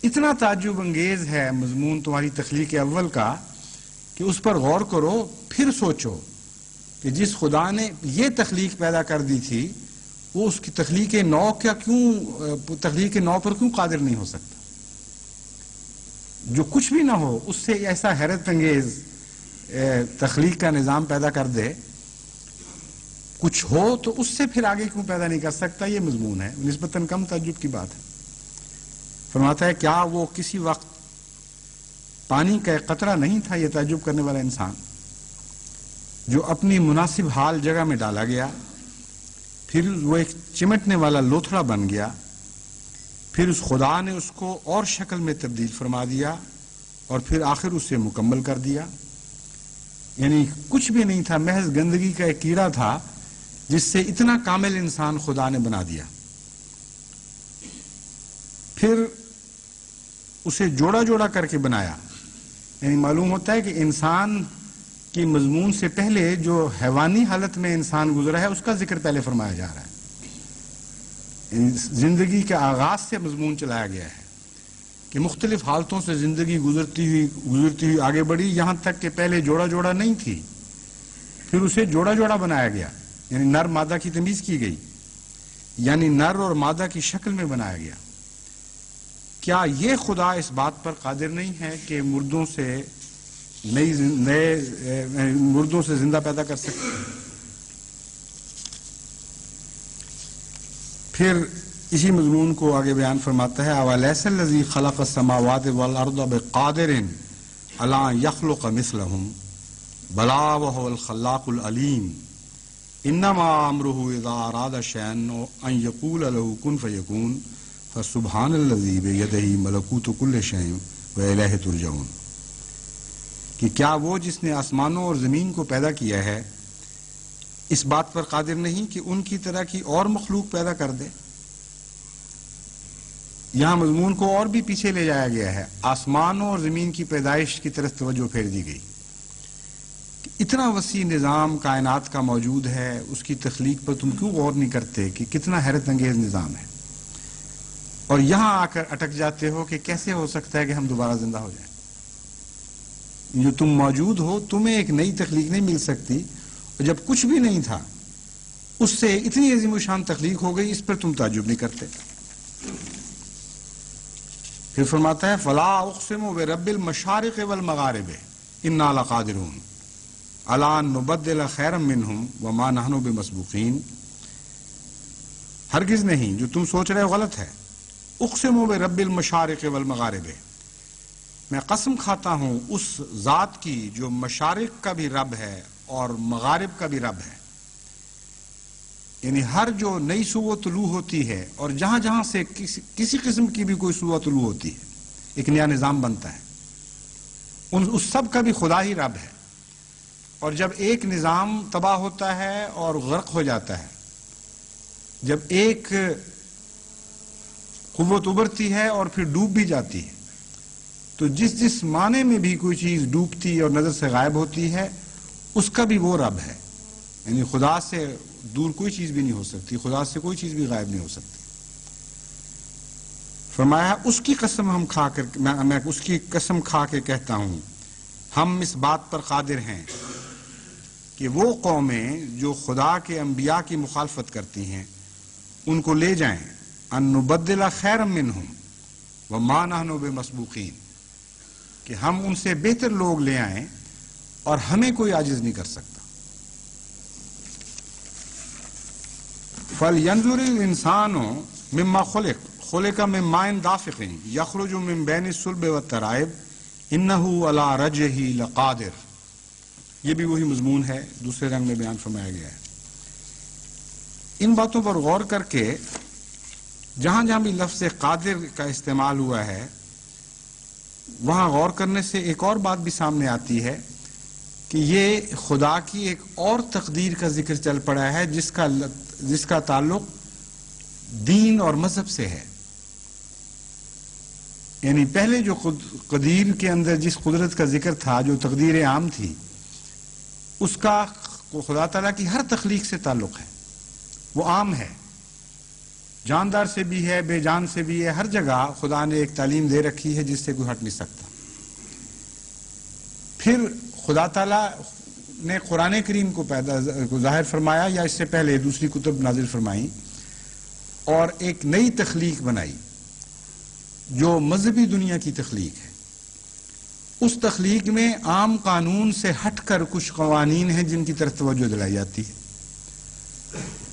Speaker 1: اتنا تعجب انگیز ہے مضمون تمہاری تخلیق اول کا کہ اس پر غور کرو، پھر سوچو کہ جس خدا نے یہ تخلیق پیدا کر دی تھی وہ اس کی تخلیق نو پر کیوں قادر نہیں ہو سکتا؟ جو کچھ بھی نہ ہو اس سے ایسا حیرت انگیز تخلیق کا نظام پیدا کر دے، کچھ ہو تو اس سے پھر آگے کیوں پیدا نہیں کر سکتا؟ یہ مضمون ہے، نسبتاً کم تعجب کی بات ہے. فرماتا ہے کیا وہ کسی وقت پانی کا ایک قطرہ نہیں تھا یہ تعجب کرنے والا انسان جو اپنی مناسب حال جگہ میں ڈالا گیا، پھر وہ ایک چمٹنے والا لوتھڑا بن گیا، پھر اس خدا نے اس کو اور شکل میں تبدیل فرما دیا اور پھر آخر اسے مکمل کر دیا. یعنی کچھ بھی نہیں تھا، محض گندگی کا ایک کیڑا تھا جس سے اتنا کامل انسان خدا نے بنا دیا. پھر اسے جوڑا جوڑا کر کے بنایا، یعنی معلوم ہوتا ہے کہ انسان کی مضمون سے پہلے جو حیوانی حالت میں انسان گزرا ہے اس کا ذکر پہلے فرمایا جا رہا ہے. یعنی زندگی کے آغاز سے مضمون چلایا گیا ہے کہ مختلف حالتوں سے زندگی گزرتی ہوئی آگے بڑھی، یہاں تک کہ پہلے جوڑا جوڑا نہیں تھی، پھر اسے جوڑا جوڑا بنایا گیا، یعنی نر مادہ کی تمیز کی گئی، یعنی نر اور مادہ کی شکل میں بنایا گیا. کیا یہ خدا اس بات پر قادر نہیں ہے کہ مردوں سے زندہ پیدا کر سکتے؟ پھر اسی مضمون کو آگے بیان فرماتا ہے اَوَلَيْسَ الَّذِي خَلَقَ السَّمَاوَاتِ وَالْأَرْضَ بِقَادِرٍ عَلَىٰ أَن يَخْلُقَ مِثْلَهُم بَلَىٰ وَهُوَ الْخَلَّاقُ الْعَلِيمُ إِنَّمَا أَمْرُهُ إِذَا أَرَادَ شَيْئًا أَن يَقُولَ لَهُ كُن فَيَكُونُ فَسُبْحَانَ الَّذِي بِيَدِهِ مَلَكُوتُ كُلِّ شَيْءٍ وَإِلَيْهِ تُرْجَعُونَ. کہ کیا وہ جس نے آسمانوں اور زمین کو پیدا کیا ہے اس بات پر قادر نہیں کہ ان کی طرح کی اور مخلوق پیدا کر دے؟ یہاں مضمون کو اور بھی پیچھے لے جایا گیا ہے، آسمانوں اور زمین کی پیدائش کی طرف توجہ پھیر دی گئی. اتنا وسیع نظام کائنات کا موجود ہے، اس کی تخلیق پر تم کیوں غور نہیں کرتے کہ کتنا حیرت انگیز نظام ہے، اور یہاں آ کر اٹک جاتے ہو کہ کیسے ہو سکتا ہے کہ ہم دوبارہ زندہ ہو جائیں؟ جو تم موجود ہو تمہیں ایک نئی تخلیق نہیں مل سکتی، اور جب کچھ بھی نہیں تھا اس سے اتنی عظیم و شان تخلیق ہو گئی، اس پر تم تعجب نہیں کرتے. پھر فرماتا ہے فَلَا أُقْسِمُ بِرَبِّ الْمَشَارِقِ وَالْمَغَارِبِ إِنَّا لَقَادِرُونَ عَلَىٰ أَن نُبَدِّلَ خَيْرًا مِّنْهُمْ وَمَا نَحْنُ بِمَسْبُوقِينَ. ہرگز نہیں، جو تم سوچ رہے ہو غلط ہے. اقسم برب المشارق والمغارب، میں قسم کھاتا ہوں اس ذات کی جو مشارق کا بھی رب ہے اور مغارب کا بھی رب ہے. یعنی ہر جو نئی صبح طلوع ہوتی ہے اور جہاں جہاں سے کسی قسم کی بھی کوئی صبح طلوع ہوتی ہے ایک نیا نظام بنتا ہے، اس سب کا بھی خدا ہی رب ہے. اور جب ایک نظام تباہ ہوتا ہے اور غرق ہو جاتا ہے، جب ایک قوت ابھرتی ہے اور پھر ڈوب بھی جاتی ہے، تو جس معنی میں بھی کوئی چیز ڈوبتی اور نظر سے غائب ہوتی ہے اس کا بھی وہ رب ہے. یعنی خدا سے دور کوئی چیز بھی نہیں ہو سکتی، خدا سے کوئی چیز بھی غائب نہیں ہو سکتی. فرمایا اس کی قسم میں اس کی قسم کھا کے کہتا ہوں، ہم اس بات پر قادر ہیں کہ وہ قومیں جو خدا کے انبیاء کی مخالفت کرتی ہیں ان کو لے جائیں ان نبدل خیرا منہم وما نحن بمسبوقین، کہ ہم ان سے بہتر لوگ لے آئیں اور ہمیں کوئی عاجز نہیں کر سکتا. فَلْيَنْظُرِ الْإِنسَانُ مِمَّا خُلِقَ مِن مَّاءٍ دَافِقٍ يَخْرُجُ مِن بَيْنِ الصُّلْبِ وَالتَّرَائِبِ إِنَّهُ عَلَىٰ رَجْعِهِ لَقَادِرٌ. یہ بھی وہی مضمون ہے، دوسرے رنگ میں بیان فرمایا گیا ہے. ان باتوں پر غور کر کے جہاں جہاں بھی لفظ قادر کا استعمال ہوا ہے وہاں غور کرنے سے ایک اور بات بھی سامنے آتی ہے کہ یہ خدا کی ایک اور تقدیر کا ذکر چل پڑا ہے جس کا تعلق دین اور مذہب سے ہے. یعنی پہلے جو قدیر کے اندر جس قدرت کا ذکر تھا جو تقدیر عام تھی، اس کا خدا تعالیٰ کی ہر تخلیق سے تعلق ہے، وہ عام ہے، جاندار سے بھی ہے، بے جان سے بھی ہے. ہر جگہ خدا نے ایک تعلیم دے رکھی ہے جس سے کوئی ہٹ نہیں سکتا. پھر خدا تعالیٰ نے قرآن کریم کو ظاہر فرمایا، یا اس سے پہلے دوسری کتب نازل فرمائی اور ایک نئی تخلیق بنائی جو مذہبی دنیا کی تخلیق ہے. اس تخلیق میں عام قانون سے ہٹ کر کچھ قوانین ہیں جن کی طرف توجہ دلائی جاتی ہے.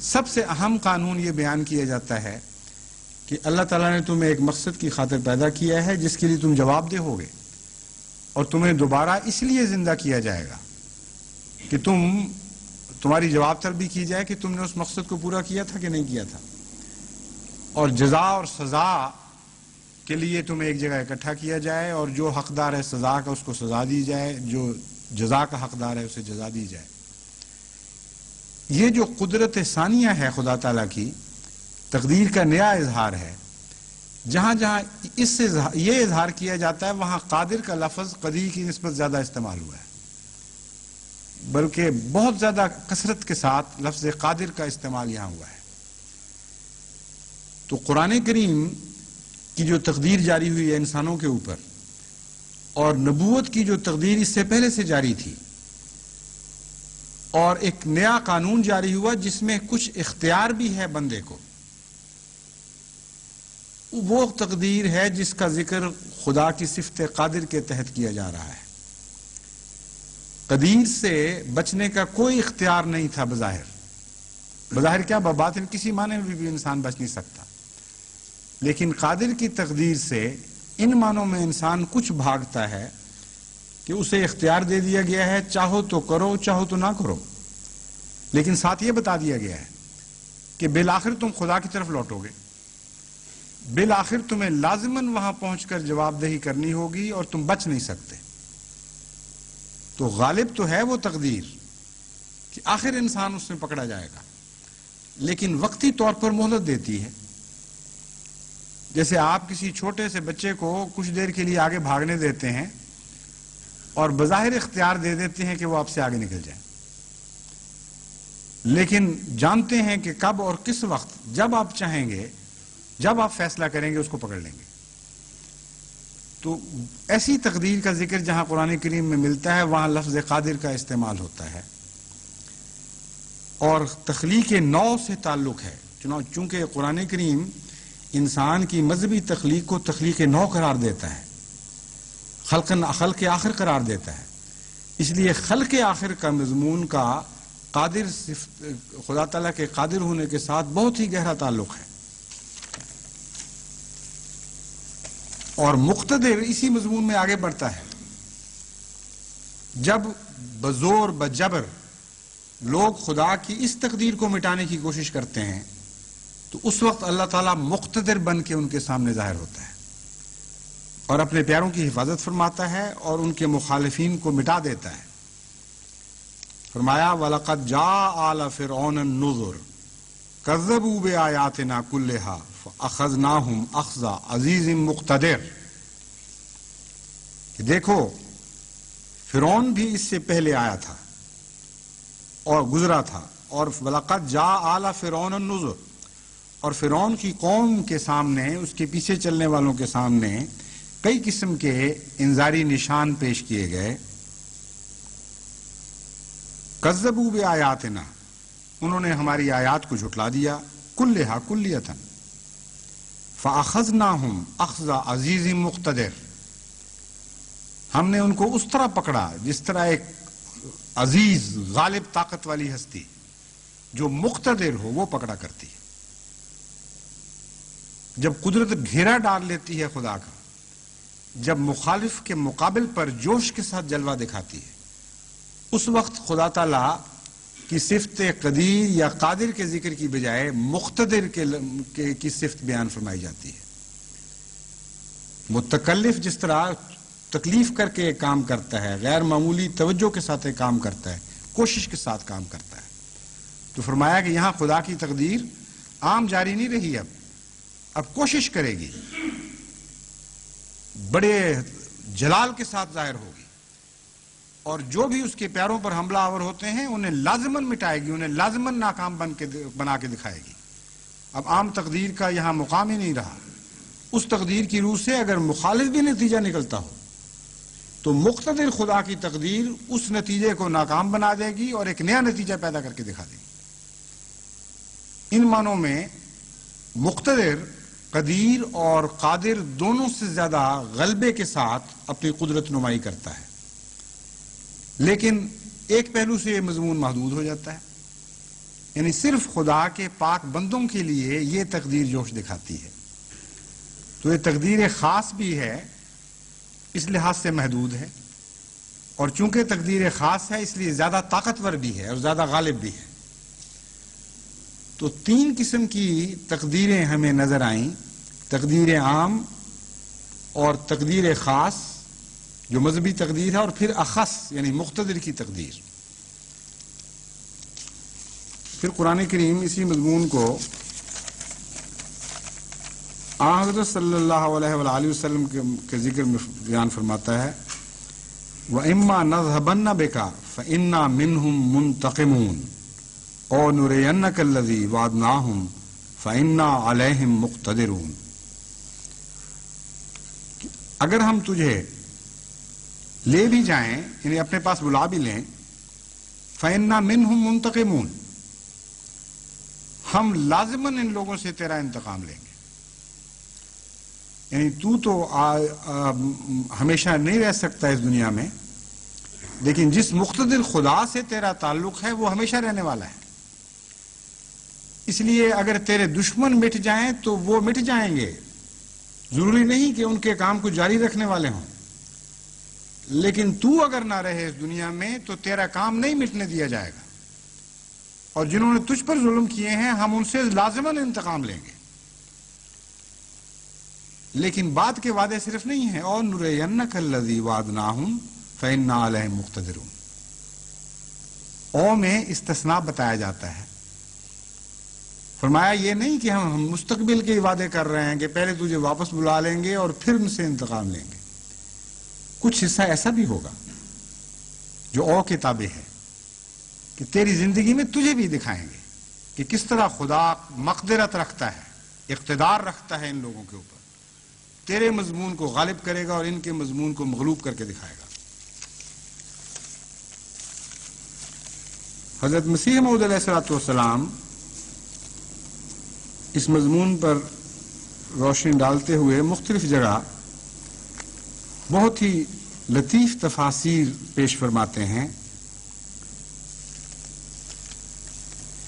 Speaker 1: سب سے اہم قانون یہ بیان کیا جاتا ہے کہ اللہ تعالیٰ نے تمہیں ایک مقصد کی خاطر پیدا کیا ہے جس کے لیے تم جواب دہ ہوگے، اور تمہیں دوبارہ اس لیے زندہ کیا جائے گا کہ تمہاری جواب طلبی کی جائے کہ تم نے اس مقصد کو پورا کیا تھا کہ نہیں کیا تھا، اور جزا اور سزا کے لیے تمہیں ایک جگہ اکٹھا کیا جائے، اور جو حقدار ہے سزا کا اس کو سزا دی جائے، جو جزا کا حقدار ہے اسے جزا دی جائے. یہ جو قدرت ثانیہ ہے خدا تعالیٰ کی، تقدیر کا نیا اظہار ہے، جہاں جہاں اس سے یہ اظہار کیا جاتا ہے وہاں قادر کا لفظ قدیر کی نسبت زیادہ استعمال ہوا ہے، بلکہ بہت زیادہ کثرت کے ساتھ لفظ قادر کا استعمال یہاں ہوا ہے۔ تو قرآن کریم کی جو تقدیر جاری ہوئی ہے انسانوں کے اوپر، اور نبوت کی جو تقدیر اس سے پہلے سے جاری تھی، اور ایک نیا قانون جاری ہوا جس میں کچھ اختیار بھی ہے بندے کو، وہ تقدیر ہے جس کا ذکر خدا کی صفت قادر کے تحت کیا جا رہا ہے۔ قدیر سے بچنے کا کوئی اختیار نہیں تھا بظاہر کیا بباطن کسی معنی میں بھی انسان بچ نہیں سکتا، لیکن قادر کی تقدیر سے ان معنوں میں انسان کچھ بھاگتا ہے کہ اسے اختیار دے دیا گیا ہے، چاہو تو کرو چاہو تو نہ کرو، لیکن ساتھ یہ بتا دیا گیا ہے کہ بالآخر تم خدا کی طرف لوٹو گے، بالآخر تمہیں لازماً وہاں پہنچ کر جواب دہی کرنی ہوگی اور تم بچ نہیں سکتے۔ تو غالب تو ہے وہ تقدیر کہ آخر انسان اس میں پکڑا جائے گا، لیکن وقتی طور پر مہلت دیتی ہے۔ جیسے آپ کسی چھوٹے سے بچے کو کچھ دیر کے لیے آگے بھاگنے دیتے ہیں اور بظاہر اختیار دے دیتے ہیں کہ وہ آپ سے آگے نکل جائے، لیکن جانتے ہیں کہ کب اور کس وقت جب آپ چاہیں گے، جب آپ فیصلہ کریں گے اس کو پکڑ لیں گے۔ تو ایسی تقدیر کا ذکر جہاں قرآن کریم میں ملتا ہے وہاں لفظ قادر کا استعمال ہوتا ہے، اور تخلیق نو سے تعلق ہے، چونکہ قرآن کریم انسان کی مذہبی تخلیق کو تخلیق نو قرار دیتا ہے، خلق آخر قرار دیتا ہے، اس لیے خلق آخر کا مضمون کا قادر خدا تعالیٰ کے قادر ہونے کے ساتھ بہت ہی گہرا تعلق ہے۔ اور مقتدر اسی مضمون میں آگے بڑھتا ہے، جب بزور بجبر لوگ خدا کی اس تقدیر کو مٹانے کی کوشش کرتے ہیں تو اس وقت اللہ تعالیٰ مقتدر بن کے ان کے سامنے ظاہر ہوتا ہے اور اپنے پیاروں کی حفاظت فرماتا ہے اور ان کے مخالفین کو مٹا دیتا ہے۔ فرمایا وَلَقَدْ جَاءَ آلَ فِرْعَوْنَ النُّذُرُ كَذَّبُوا بِآيَاتِنَا كُلِّهَا فَأَخَذْنَاهُمْ أَخْذَ عَزِيزٍ مُقْتَدِرٍ، کہ دیکھو فرعون بھی اس سے پہلے آیا تھا اور گزرا تھا، اور وَلَقَدْ جَاءَ آلَ فِرْعَوْنَ النُّذُرُ، اور فرعون کی قوم کے سامنے، اس کے پیچھے چلنے والوں کے سامنے کئی قسم کے انذاری نشان پیش کیے گئے۔ کذبوا بآیاتنا، انہوں نے ہماری آیات کو جھٹلا دیا، کلھا کلیتاً، فاخذناہم اخذ عزیز مقتدر، ہم نے ان کو اس طرح پکڑا جس طرح ایک عزیز غالب طاقت والی ہستی جو مقتدر ہو وہ پکڑا کرتی ہے۔ جب قدرت گھیرا ڈال لیتی ہے خدا کا، جب مخالف کے مقابل پر جوش کے ساتھ جلوہ دکھاتی ہے، اس وقت خدا تعالیٰ کی صفت قدیر یا قادر کے ذکر کی بجائے مقتدر کی صفت بیان فرمائی جاتی ہے۔ متکلف جس طرح تکلیف کر کے کام کرتا ہے، غیر معمولی توجہ کے ساتھ کام کرتا ہے، کوشش کے ساتھ کام کرتا ہے، تو فرمایا کہ یہاں خدا کی تقدیر عام جاری نہیں رہی، اب کوشش کرے گی، بڑے جلال کے ساتھ ظاہر ہوگی، اور جو بھی اس کے پیاروں پر حملہ آور ہوتے ہیں انہیں لازماً مٹائے گی، انہیں لازماً ناکام بنا کے دکھائے گی۔ اب عام تقدیر کا یہاں مقام ہی نہیں رہا۔ اس تقدیر کی روح سے اگر مخالف بھی نتیجہ نکلتا ہو تو مقتدر خدا کی تقدیر اس نتیجے کو ناکام بنا دے گی اور ایک نیا نتیجہ پیدا کر کے دکھا دے گی۔ ان معنوں میں مقتدر قدیر اور قادر دونوں سے زیادہ غلبے کے ساتھ اپنی قدرت نمائی کرتا ہے، لیکن ایک پہلو سے یہ مضمون محدود ہو جاتا ہے، یعنی صرف خدا کے پاک بندوں کے لیے یہ تقدیر جوش دکھاتی ہے، تو یہ تقدیر خاص بھی ہے، اس لحاظ سے محدود ہے، اور چونکہ تقدیر خاص ہے اس لیے زیادہ طاقتور بھی ہے اور زیادہ غالب بھی ہے۔ تو تین قسم کی تقدیریں ہمیں نظر آئیں، تقدیر عام اور تقدیر خاص جو مذہبی تقدیر ہے، اور پھر اخص یعنی مقتدر کی تقدیر۔ پھر قرآن کریم اسی مضمون کو حضرت صلی اللہ علیہ وآلہ وسلم کے ذکر میں بیان فرماتا ہے وَإِمَّا نَذْهَبَنَّ بِكَ فَإِنَّا مِنْهُمْ مُنْتَقِمُونَ أَوْ نُرِيَنَّكَ الَّذِي وَعَدْنَاهُمْ فَإِنَّا عَلَيْهِمْ مُقْتَدِرُونَ. اگر ہم تجھے لے بھی جائیں یعنی اپنے پاس بلا بھی لیں فَإِنَّا مِنْهُمْ مُنْتَقِمُونَ ہم لازماً ان لوگوں سے تیرا انتقام لیں گے. یعنی تو ہمیشہ نہیں رہ سکتا اس دنیا میں لیکن جس مقتدر خدا سے تیرا تعلق ہے وہ ہمیشہ رہنے والا ہے. اس لیے اگر تیرے دشمن مٹ جائیں تو وہ مٹ جائیں گے, ضروری نہیں کہ ان کے کام کو جاری رکھنے والے ہوں, لیکن تو اگر نہ رہے اس دنیا میں تو تیرا کام نہیں مٹنے دیا جائے گا, اور جنہوں نے تجھ پر ظلم کیے ہیں ہم ان سے لازماً انتقام لیں گے. لیکن بعد کے وعدے صرف نہیں ہیں اور نُرِيَنَّكَ الَّذِي وَعَدْنَاهُمْ فَإِنَّا عَلَيْهِمْ مُقْتَدِرُونَ. او میں استثناء بتایا جاتا ہے. فرمایا یہ نہیں کہ ہم مستقبل کے وعدے کر رہے ہیں کہ پہلے تجھے واپس بلا لیں گے اور پھر ان سے انتقام لیں گے. کچھ حصہ ایسا بھی ہوگا جو او کے تابع ہے کہ تیری زندگی میں تجھے بھی دکھائیں گے کہ کس طرح خدا مقدرت رکھتا ہے, اقتدار رکھتا ہے ان لوگوں کے اوپر, تیرے مضمون کو غالب کرے گا اور ان کے مضمون کو مغلوب کر کے دکھائے گا. حضرت مسیح موعود علیہ السلام اس مضمون پر روشنی ڈالتے ہوئے مختلف جگہ بہت ہی لطیف تفاسیر پیش فرماتے ہیں.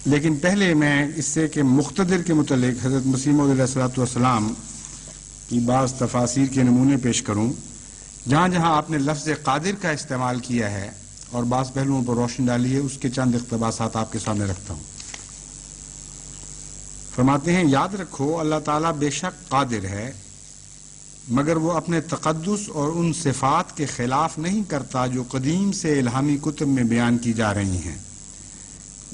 Speaker 1: لیکن پہلے میں اس سے کہ مقتدر کے متعلق حضرت مسیح موعود علیہ السلام کی بعض تفاسیر کے نمونے پیش کروں جہاں جہاں آپ نے لفظ قادر کا استعمال کیا ہے اور بعض پہلوؤں پر روشنی ڈالی ہے, اس کے چند اقتباسات آپ کے سامنے رکھتا ہوں. فرماتے ہیں یاد رکھو اللہ تعالیٰ بے شک قادر ہے مگر وہ اپنے تقدس اور ان صفات کے خلاف نہیں کرتا جو قدیم سے الہامی کتب میں بیان کی جا رہی ہیں,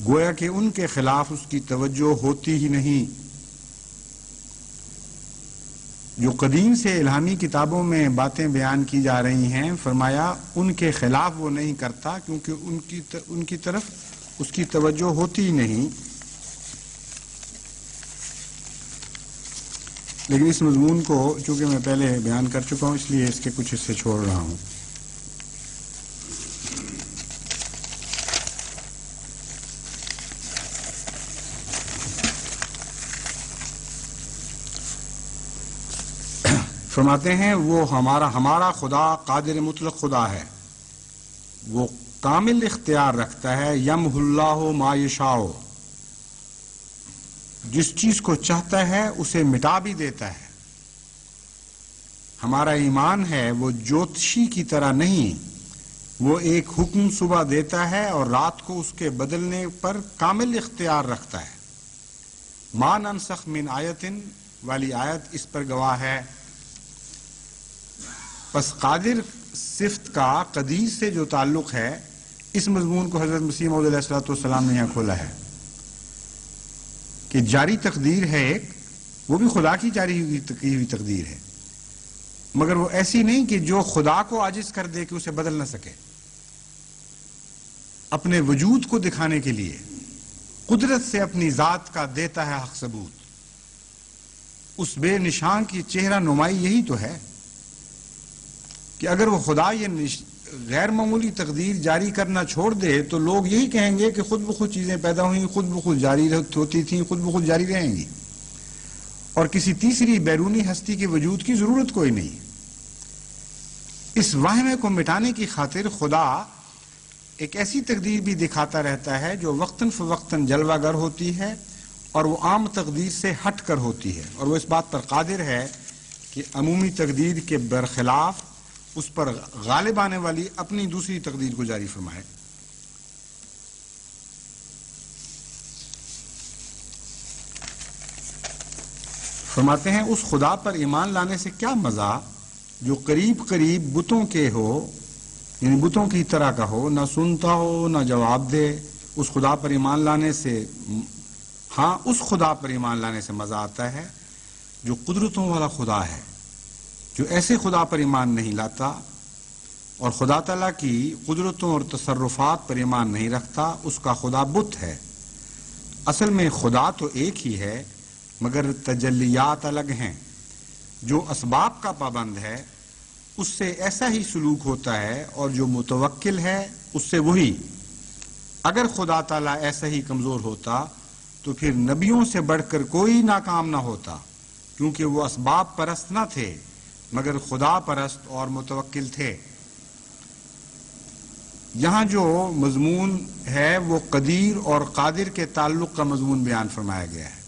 Speaker 1: گویا کہ ان کے خلاف اس کی توجہ ہوتی ہی نہیں. جو قدیم سے الہامی کتابوں میں باتیں بیان کی جا رہی ہیں فرمایا ان کے خلاف وہ نہیں کرتا کیونکہ ان کی طرف اس کی توجہ ہوتی ہی نہیں. لیکن اس مضمون کو چونکہ میں پہلے بیان کر چکا ہوں اس لیے اس کے کچھ حصے چھوڑ رہا ہوں. فرماتے ہیں وہ ہمارا خدا قادر مطلق خدا ہے, وہ کامل اختیار رکھتا ہے. یمحو اللہ ما یشاء, جس چیز کو چاہتا ہے اسے مٹا بھی دیتا ہے. ہمارا ایمان ہے وہ جوتشی کی طرح نہیں, وہ ایک حکم صبح دیتا ہے اور رات کو اس کے بدلنے پر کامل اختیار رکھتا ہے. ما ننسخ من آیت والی آیت اس پر گواہ ہے. پس قادر صفت کا قدیر سے جو تعلق ہے اس مضمون کو حضرت مسیح موعود علیہ السلام نے یہاں کھولا ہے کہ جاری تقدیر ہے ایک, وہ بھی خدا کی جاری ہوئی تقدیر ہے, مگر وہ ایسی نہیں کہ جو خدا کو عاجز کر دے کہ اسے بدل نہ سکے. اپنے وجود کو دکھانے کے لیے قدرت سے اپنی ذات کا دیتا ہے حق ثبوت. اس بے نشان کی چہرہ نمائی یہی تو ہے کہ اگر وہ خدا یہ غیر معمولی تقدیر جاری کرنا چھوڑ دے تو لوگ یہی کہیں گے کہ خود بخود چیزیں پیدا ہوئیں, خود بخود جاری ہوتی تھیں, خود بخود جاری رہیں گی, اور کسی تیسری بیرونی ہستی کے وجود کی ضرورت کوئی نہیں. اس واہمے کو مٹانے کی خاطر خدا ایک ایسی تقدیر بھی دکھاتا رہتا ہے جو وقتاً فوقتاً جلوہ گر ہوتی ہے اور وہ عام تقدیر سے ہٹ کر ہوتی ہے, اور وہ اس بات پر قادر ہے کہ عمومی تقدیر کے برخلاف اس پر غالب آنے والی اپنی دوسری تقدیر کو جاری فرمائے. فرماتے ہیں اس خدا پر ایمان لانے سے کیا مزہ جو قریب قریب بتوں کے ہو, یعنی بتوں کی طرح کا ہو, نہ سنتا ہو نہ جواب دے. اس خدا پر ایمان لانے سے, ہاں اس خدا پر ایمان لانے سے مزہ آتا ہے جو قدرتوں والا خدا ہے، جو ایسے خدا پر ایمان نہیں لاتا اور خدا تعالیٰ کی قدرتوں اور تصرفات پر ایمان نہیں رکھتا، اس کا خدا بت ہے۔ اصل میں خدا تو ایک ہی ہے، مگر تجلیات الگ ہیں۔ جو اسباب کا پابند ہے اس سے ایسا ہی سلوک ہوتا ہے، اور جو متوکل ہے اس سے وہی۔ اگر خدا تعالیٰ ایسا ہی کمزور ہوتا تو پھر نبیوں سے بڑھ کر کوئی ناکام نہ ہوتا، کیونکہ وہ اسباب پرست نہ تھے مگر خدا پرست اور متوکل تھے۔ یہاں جو مضمون ہے وہ قدیر اور قادر کے تعلق کا مضمون بیان فرمایا گیا ہے۔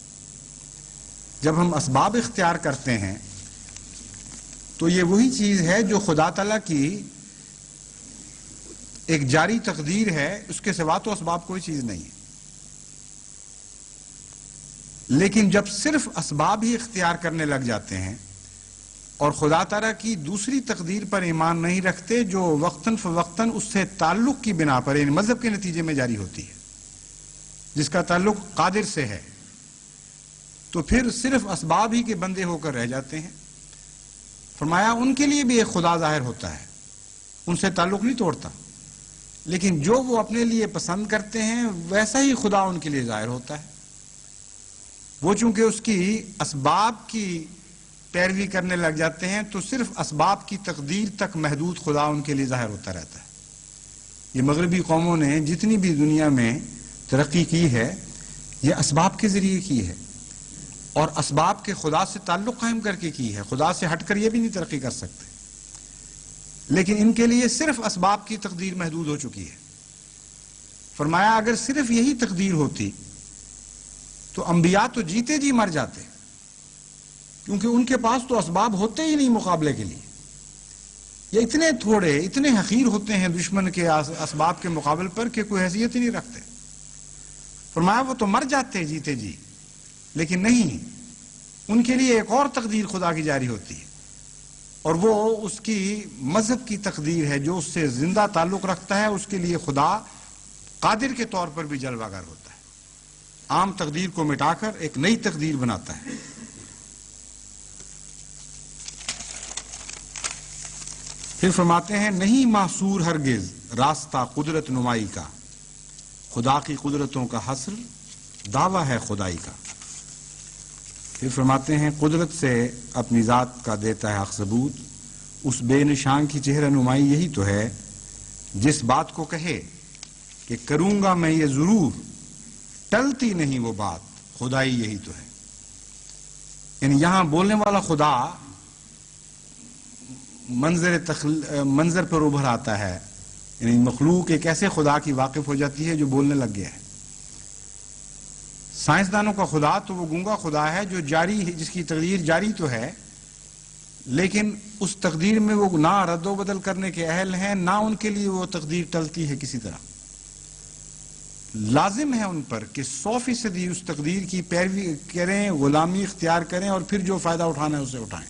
Speaker 1: جب ہم اسباب اختیار کرتے ہیں تو یہ وہی چیز ہے جو خدا تعالیٰ کی ایک جاری تقدیر ہے، اس کے سوا تو اسباب کوئی چیز نہیں ہے۔ لیکن جب صرف اسباب ہی اختیار کرنے لگ جاتے ہیں اور خدا تعالیٰ کی دوسری تقدیر پر ایمان نہیں رکھتے جو وقتاً فوقتاً اس سے تعلق کی بنا پر، یعنی مذہب کے نتیجے میں جاری ہوتی ہے، جس کا تعلق قادر سے ہے، تو پھر صرف اسباب ہی کے بندے ہو کر رہ جاتے ہیں۔ فرمایا ان کے لیے بھی ایک خدا ظاہر ہوتا ہے، ان سے تعلق نہیں توڑتا، لیکن جو وہ اپنے لیے پسند کرتے ہیں ویسا ہی خدا ان کے لیے ظاہر ہوتا ہے۔ وہ چونکہ اس کی اسباب کی پیروی کرنے لگ جاتے ہیں تو صرف اسباب کی تقدیر تک محدود خدا ان کے لیے ظاہر ہوتا رہتا ہے۔ یہ مغربی قوموں نے جتنی بھی دنیا میں ترقی کی ہے یہ اسباب کے ذریعے کی ہے، اور اسباب کے خدا سے تعلق قائم کر کے کی ہے۔ خدا سے ہٹ کر یہ بھی نہیں ترقی کر سکتے، لیکن ان کے لیے صرف اسباب کی تقدیر محدود ہو چکی ہے۔ فرمایا اگر صرف یہی تقدیر ہوتی تو انبیاء تو جیتے جی مر جاتے، کیونکہ ان کے پاس تو اسباب ہوتے ہی نہیں مقابلے کے لیے۔ یہ اتنے تھوڑے، اتنے حقیر ہوتے ہیں دشمن کے اسباب کے مقابل پر کہ کوئی حیثیت ہی نہیں رکھتے۔ فرمایا وہ تو مر جاتے جیتے جی، لیکن نہیں، ان کے لیے ایک اور تقدیر خدا کی جاری ہوتی ہے، اور وہ اس کی مذہب کی تقدیر ہے جو اس سے زندہ تعلق رکھتا ہے۔ اس کے لیے خدا قادر کے طور پر بھی جلوہ گر ہوتا ہے، عام تقدیر کو مٹا کر ایک نئی تقدیر بناتا ہے۔ پھر فرماتے ہیں نہیں محصور ہرگز راستہ قدرت نمائی کا، خدا کی قدرتوں کا حصر دعویٰ ہے خدائی کا۔ پھر فرماتے ہیں قدرت سے اپنی ذات کا دیتا ہے حق ثبوت، اس بے نشان کی چہرہ نمائی یہی تو ہے جس بات کو کہے کہ کروں گا میں یہ ضرور، ٹلتی نہیں وہ بات، خدائی یہی تو ہے۔ یعنی یہاں بولنے والا خدا منظر پر ابھر آتا ہے، یعنی مخلوق ایک ایسے خدا کی واقف ہو جاتی ہے جو بولنے لگ گیا ہے۔ سائنسدانوں کا خدا تو وہ گونگا خدا ہے جو جاری، جس کی تقدیر جاری تو ہے، لیکن اس تقدیر میں وہ نہ رد و بدل کرنے کے اہل ہیں، نہ ان کے لیے وہ تقدیر ٹلتی ہے کسی طرح۔ لازم ہے ان پر کہ 100% اس تقدیر کی پیروی کریں، غلامی اختیار کریں، اور پھر جو فائدہ اٹھانا ہے اسے اٹھائیں۔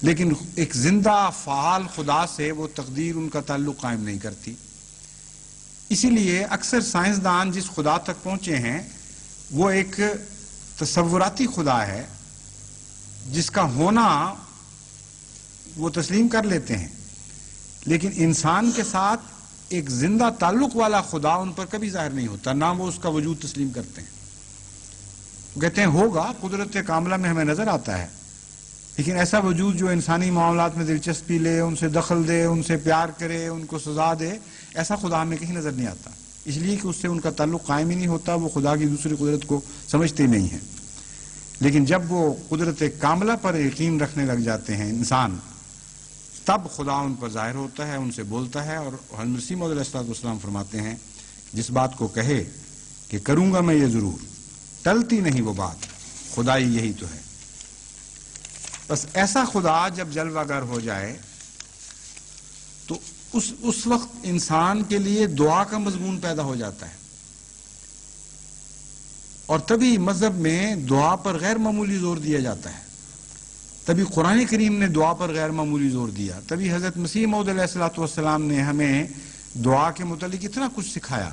Speaker 1: لیکن ایک زندہ فعال خدا سے وہ تقدیر ان کا تعلق قائم نہیں کرتی۔ اسی لیے اکثر سائنسدان جس خدا تک پہنچے ہیں وہ ایک تصوراتی خدا ہے جس کا ہونا وہ تسلیم کر لیتے ہیں، لیکن انسان کے ساتھ ایک زندہ تعلق والا خدا ان پر کبھی ظاہر نہیں ہوتا، نہ وہ اس کا وجود تسلیم کرتے ہیں۔ وہ کہتے ہیں ہوگا، قدرت کاملہ میں ہمیں نظر آتا ہے، لیکن ایسا وجود جو انسانی معاملات میں دلچسپی لے، ان سے دخل دے، ان سے پیار کرے، ان کو سزا دے، ایسا خدا ہمیں کہیں نظر نہیں آتا، اس لیے کہ اس سے ان کا تعلق قائم ہی نہیں ہوتا، وہ خدا کی دوسری قدرت کو سمجھتے نہیں ہیں۔ لیکن جب وہ قدرت کاملہ پر یقین رکھنے لگ جاتے ہیں انسان، تب خدا ان پر ظاہر ہوتا ہے، ان سے بولتا ہے، اور حضرت مسیح موعود علیہ السلام فرماتے ہیں جس بات کو کہے کہ کروں گا میں یہ ضرور، ٹلتی نہیں وہ بات، خدائی یہی تو ہے۔ بس ایسا خدا جب جلوہ گر ہو جائے تو اس وقت انسان کے لیے دعا کا مضمون پیدا ہو جاتا ہے، اور تبھی مذہب میں دعا پر غیر معمولی زور دیا جاتا ہے، تبھی قرآن کریم نے دعا پر غیر معمولی زور دیا، تبھی حضرت مسیح موعود علیہ السلام نے ہمیں دعا کے متعلق اتنا کچھ سکھایا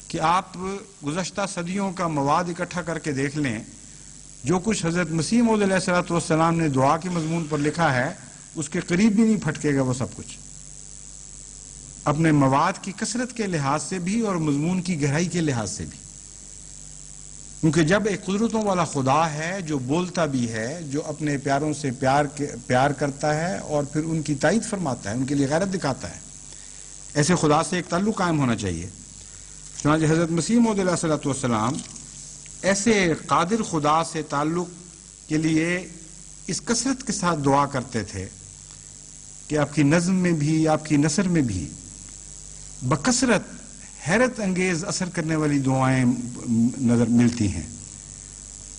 Speaker 1: کہ آپ گزشتہ صدیوں کا مواد اکٹھا کر کے دیکھ لیں، جو کچھ حضرت مسیح موعود علیہ الصلوۃ والسلام نے دعا کے مضمون پر لکھا ہے اس کے قریب بھی نہیں پھٹکے گا وہ سب کچھ، اپنے مواد کی کثرت کے لحاظ سے بھی اور مضمون کی گہرائی کے لحاظ سے بھی، کیونکہ جب ایک قدرتوں والا خدا ہے جو بولتا بھی ہے، جو اپنے پیاروں سے پیار کرتا ہے اور پھر ان کی تائید فرماتا ہے، ان کے لیے غیرت دکھاتا ہے، ایسے خدا سے ایک تعلق قائم ہونا چاہیے۔ چنانچہ حضرت مسیح موعود علیہ الصلوۃ والسلام ایسے قادر خدا سے تعلق کے لیے اس کثرت کے ساتھ دعا کرتے تھے کہ آپ کی نظم میں بھی، آپ کی نثر میں بھی بکثرت حیرت انگیز اثر کرنے والی دعائیں نظر ملتی ہیں،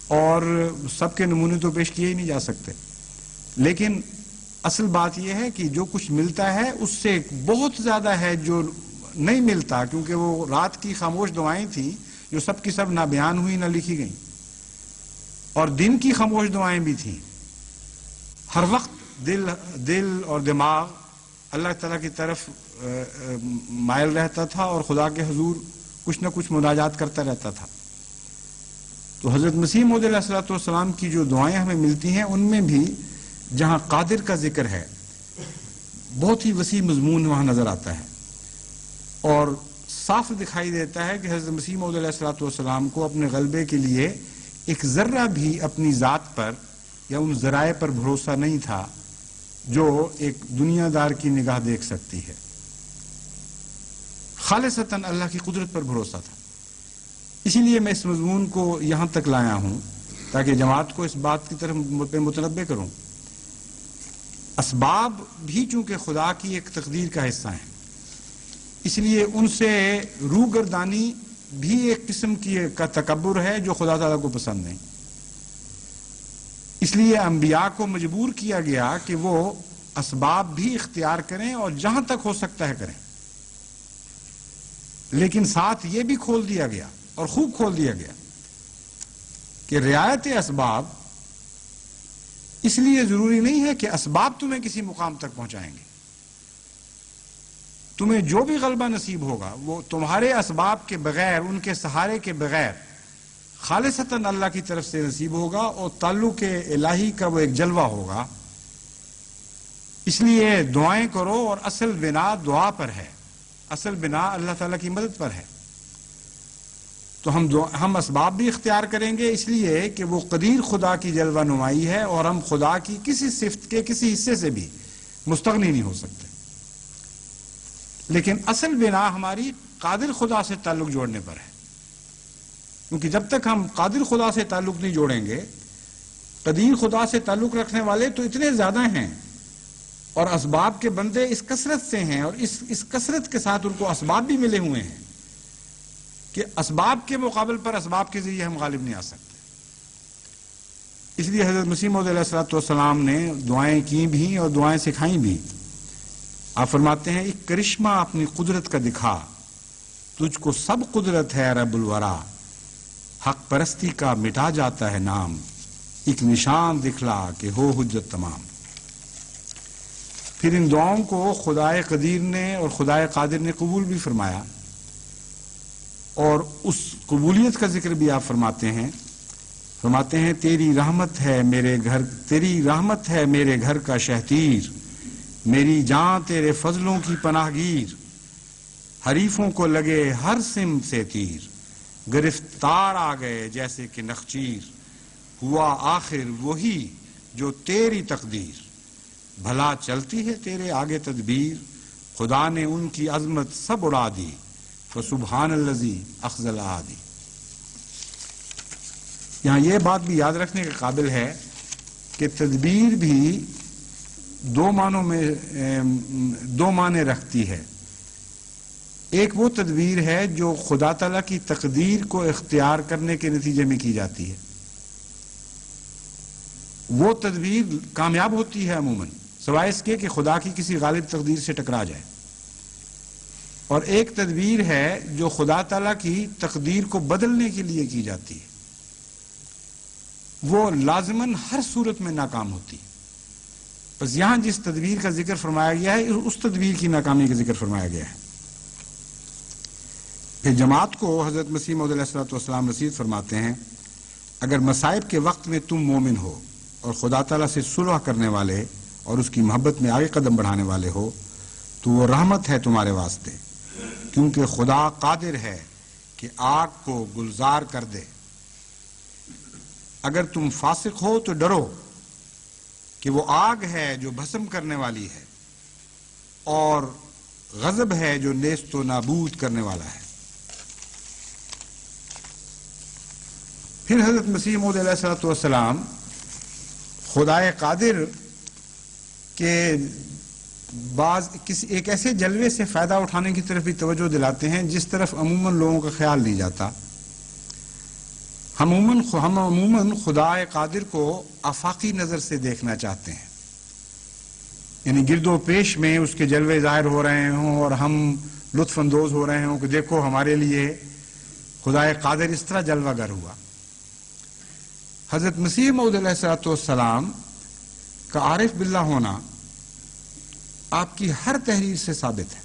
Speaker 1: اور سب کے نمونے تو پیش کیے ہی نہیں جا سکتے، لیکن اصل بات یہ ہے کہ جو کچھ ملتا ہے اس سے بہت زیادہ ہے جو نہیں ملتا، کیونکہ وہ رات کی خاموش دعائیں تھیں جو سب کی سب نہ بیان ہوئی نہ لکھی گئیں، اور دن کی خاموش دعائیں بھی تھیں۔ ہر وقت دل اور دماغ اللہ تعالیٰ کی طرف مائل رہتا تھا اور خدا کے حضور کچھ نہ کچھ مناجات کرتا رہتا تھا۔ تو حضرت مسیح موعود علیہ الصلوۃ والسلام کی جو دعائیں ہمیں ملتی ہیں ان میں بھی جہاں قادر کا ذکر ہے بہت ہی وسیع مضمون وہاں نظر آتا ہے، اور صاف دکھائی دیتا ہے کہ حضرت مسیح موعود علیہ الصلوۃ والسلام کو اپنے غلبے کے لیے ایک ذرہ بھی اپنی ذات پر یا ان ذرائع پر بھروسہ نہیں تھا جو ایک دنیا دار کی نگاہ دیکھ سکتی ہے، خالصتاً اللہ کی قدرت پر بھروسہ تھا۔ اسی لیے میں اس مضمون کو یہاں تک لایا ہوں تاکہ جماعت کو اس بات کی طرف متنبہ کروں۔ اسباب بھی چونکہ خدا کی ایک تقدیر کا حصہ ہیں، اس لیے ان سے روگردانی بھی ایک قسم کا تکبر ہے جو خدا تعالیٰ کو پسند نہیں۔ اس لیے انبیاء کو مجبور کیا گیا کہ وہ اسباب بھی اختیار کریں اور جہاں تک ہو سکتا ہے کریں، لیکن ساتھ یہ بھی کھول دیا گیا اور خوب کھول دیا گیا کہ رعایت اسباب اس لیے ضروری نہیں ہے کہ اسباب تمہیں کسی مقام تک پہنچائیں گے، تمہیں جو بھی غلبہ نصیب ہوگا وہ تمہارے اسباب کے بغیر، ان کے سہارے کے بغیر خالصتاً اللہ کی طرف سے نصیب ہوگا، اور تعلق الہی کا وہ ایک جلوہ ہوگا۔ اس لیے دعائیں کرو، اور اصل بنا دعا پر ہے، اصل بنا اللہ تعالیٰ کی مدد پر ہے۔ تو ہم اسباب بھی اختیار کریں گے اس لیے کہ وہ قدیر خدا کی جلوہ نمائی ہے، اور ہم خدا کی کسی صفت کے کسی حصے سے بھی مستغنی نہیں ہو سکتے، لیکن اصل بنا ہماری قادر خدا سے تعلق جوڑنے پر ہے، کیونکہ جب تک ہم قادر خدا سے تعلق نہیں جوڑیں گے، قدیر خدا سے تعلق رکھنے والے تو اتنے زیادہ ہیں، اور اسباب کے بندے اس کثرت سے ہیں، اور اس کثرت کے ساتھ ان کو اسباب بھی ملے ہوئے ہیں کہ اسباب کے مقابل پر اسباب کے ذریعے ہم غالب نہیں آ سکتے۔ اس لیے حضرت مسیح موعود علیہ الصلوۃ والسلام نے دعائیں کی بھی اور دعائیں سکھائیں بھی۔ آپ فرماتے ہیں ایک کرشمہ اپنی قدرت کا دکھا، تجھ کو سب قدرت ہے رب الورا، حق پرستی کا مٹا جاتا ہے نام، ایک نشان دکھلا کہ ہو حجت تمام۔ پھر ان دعاؤں کو خدائے قدیر نے اور خدائے قادر نے قبول بھی فرمایا، اور اس قبولیت کا ذکر بھی آپ فرماتے ہیں تیری رحمت ہے میرے گھر کا شہتیر، میری جان تیرے فضلوں کی پناہ گیر، حریفوں کو لگے ہر سمت سے تیر، گرفتار آ گئے جیسے کہ نخچیر، ہوا آخر وہی جو تیری تقدیر، بھلا چلتی ہے تیرے آگے تدبیر، خدا نے ان کی عظمت سب اڑا دی، فسبحان الذی اخذ العادی۔ یہاں یہ بات بھی یاد رکھنے کے قابل ہے کہ تدبیر بھی دو معنی رکھتی ہے۔ ایک وہ تدبیر ہے جو خدا تعالیٰ کی تقدیر کو اختیار کرنے کے نتیجے میں کی جاتی ہے، وہ تدبیر کامیاب ہوتی ہے عموماً، سوائے اس کے کہ خدا کی کسی غالب تقدیر سے ٹکرا جائے۔ اور ایک تدبیر ہے جو خدا تعالیٰ کی تقدیر کو بدلنے کے لیے کی جاتی ہے، وہ لازماً ہر صورت میں ناکام ہوتی ہے۔ بس یہاں جس تدبیر کا ذکر فرمایا گیا ہے اس تدبیر کی ناکامی کا ذکر فرمایا گیا ہے۔ پھر جماعت کو حضرت مسیح موعود علیہ الصلوۃ والسلام نصیحت فرماتے ہیں اگر مصائب کے وقت میں تم مومن ہو اور خدا تعالیٰ سے صلح کرنے والے اور اس کی محبت میں آگے قدم بڑھانے والے ہو تو وہ رحمت ہے تمہارے واسطے، کیونکہ خدا قادر ہے کہ آگ کو گلزار کر دے۔ اگر تم فاسق ہو تو ڈرو کہ وہ آگ ہے جو بھسم کرنے والی ہے اور غضب ہے جو نیست و نابود کرنے والا ہے۔ پھر حضرت مسیح موعود علیہ الصلوۃ والسلام خدائے قادر کے ایک ایسے جلوے سے فائدہ اٹھانے کی طرف بھی توجہ دلاتے ہیں جس طرف عموماً لوگوں کا خیال نہیں جاتا۔ ہم عموماً خدائے قادر کو آفاقی نظر سے دیکھنا چاہتے ہیں، یعنی گرد و پیش میں اس کے جلوے ظاہر ہو رہے ہوں اور ہم لطف اندوز ہو رہے ہوں کہ دیکھو ہمارے لیے خدائے قادر اس طرح جلوہ گر ہوا۔ حضرت مسیح موعود علیہ الصلوۃ والسلام کا عارف باللہ ہونا آپ کی ہر تحریر سے ثابت ہے۔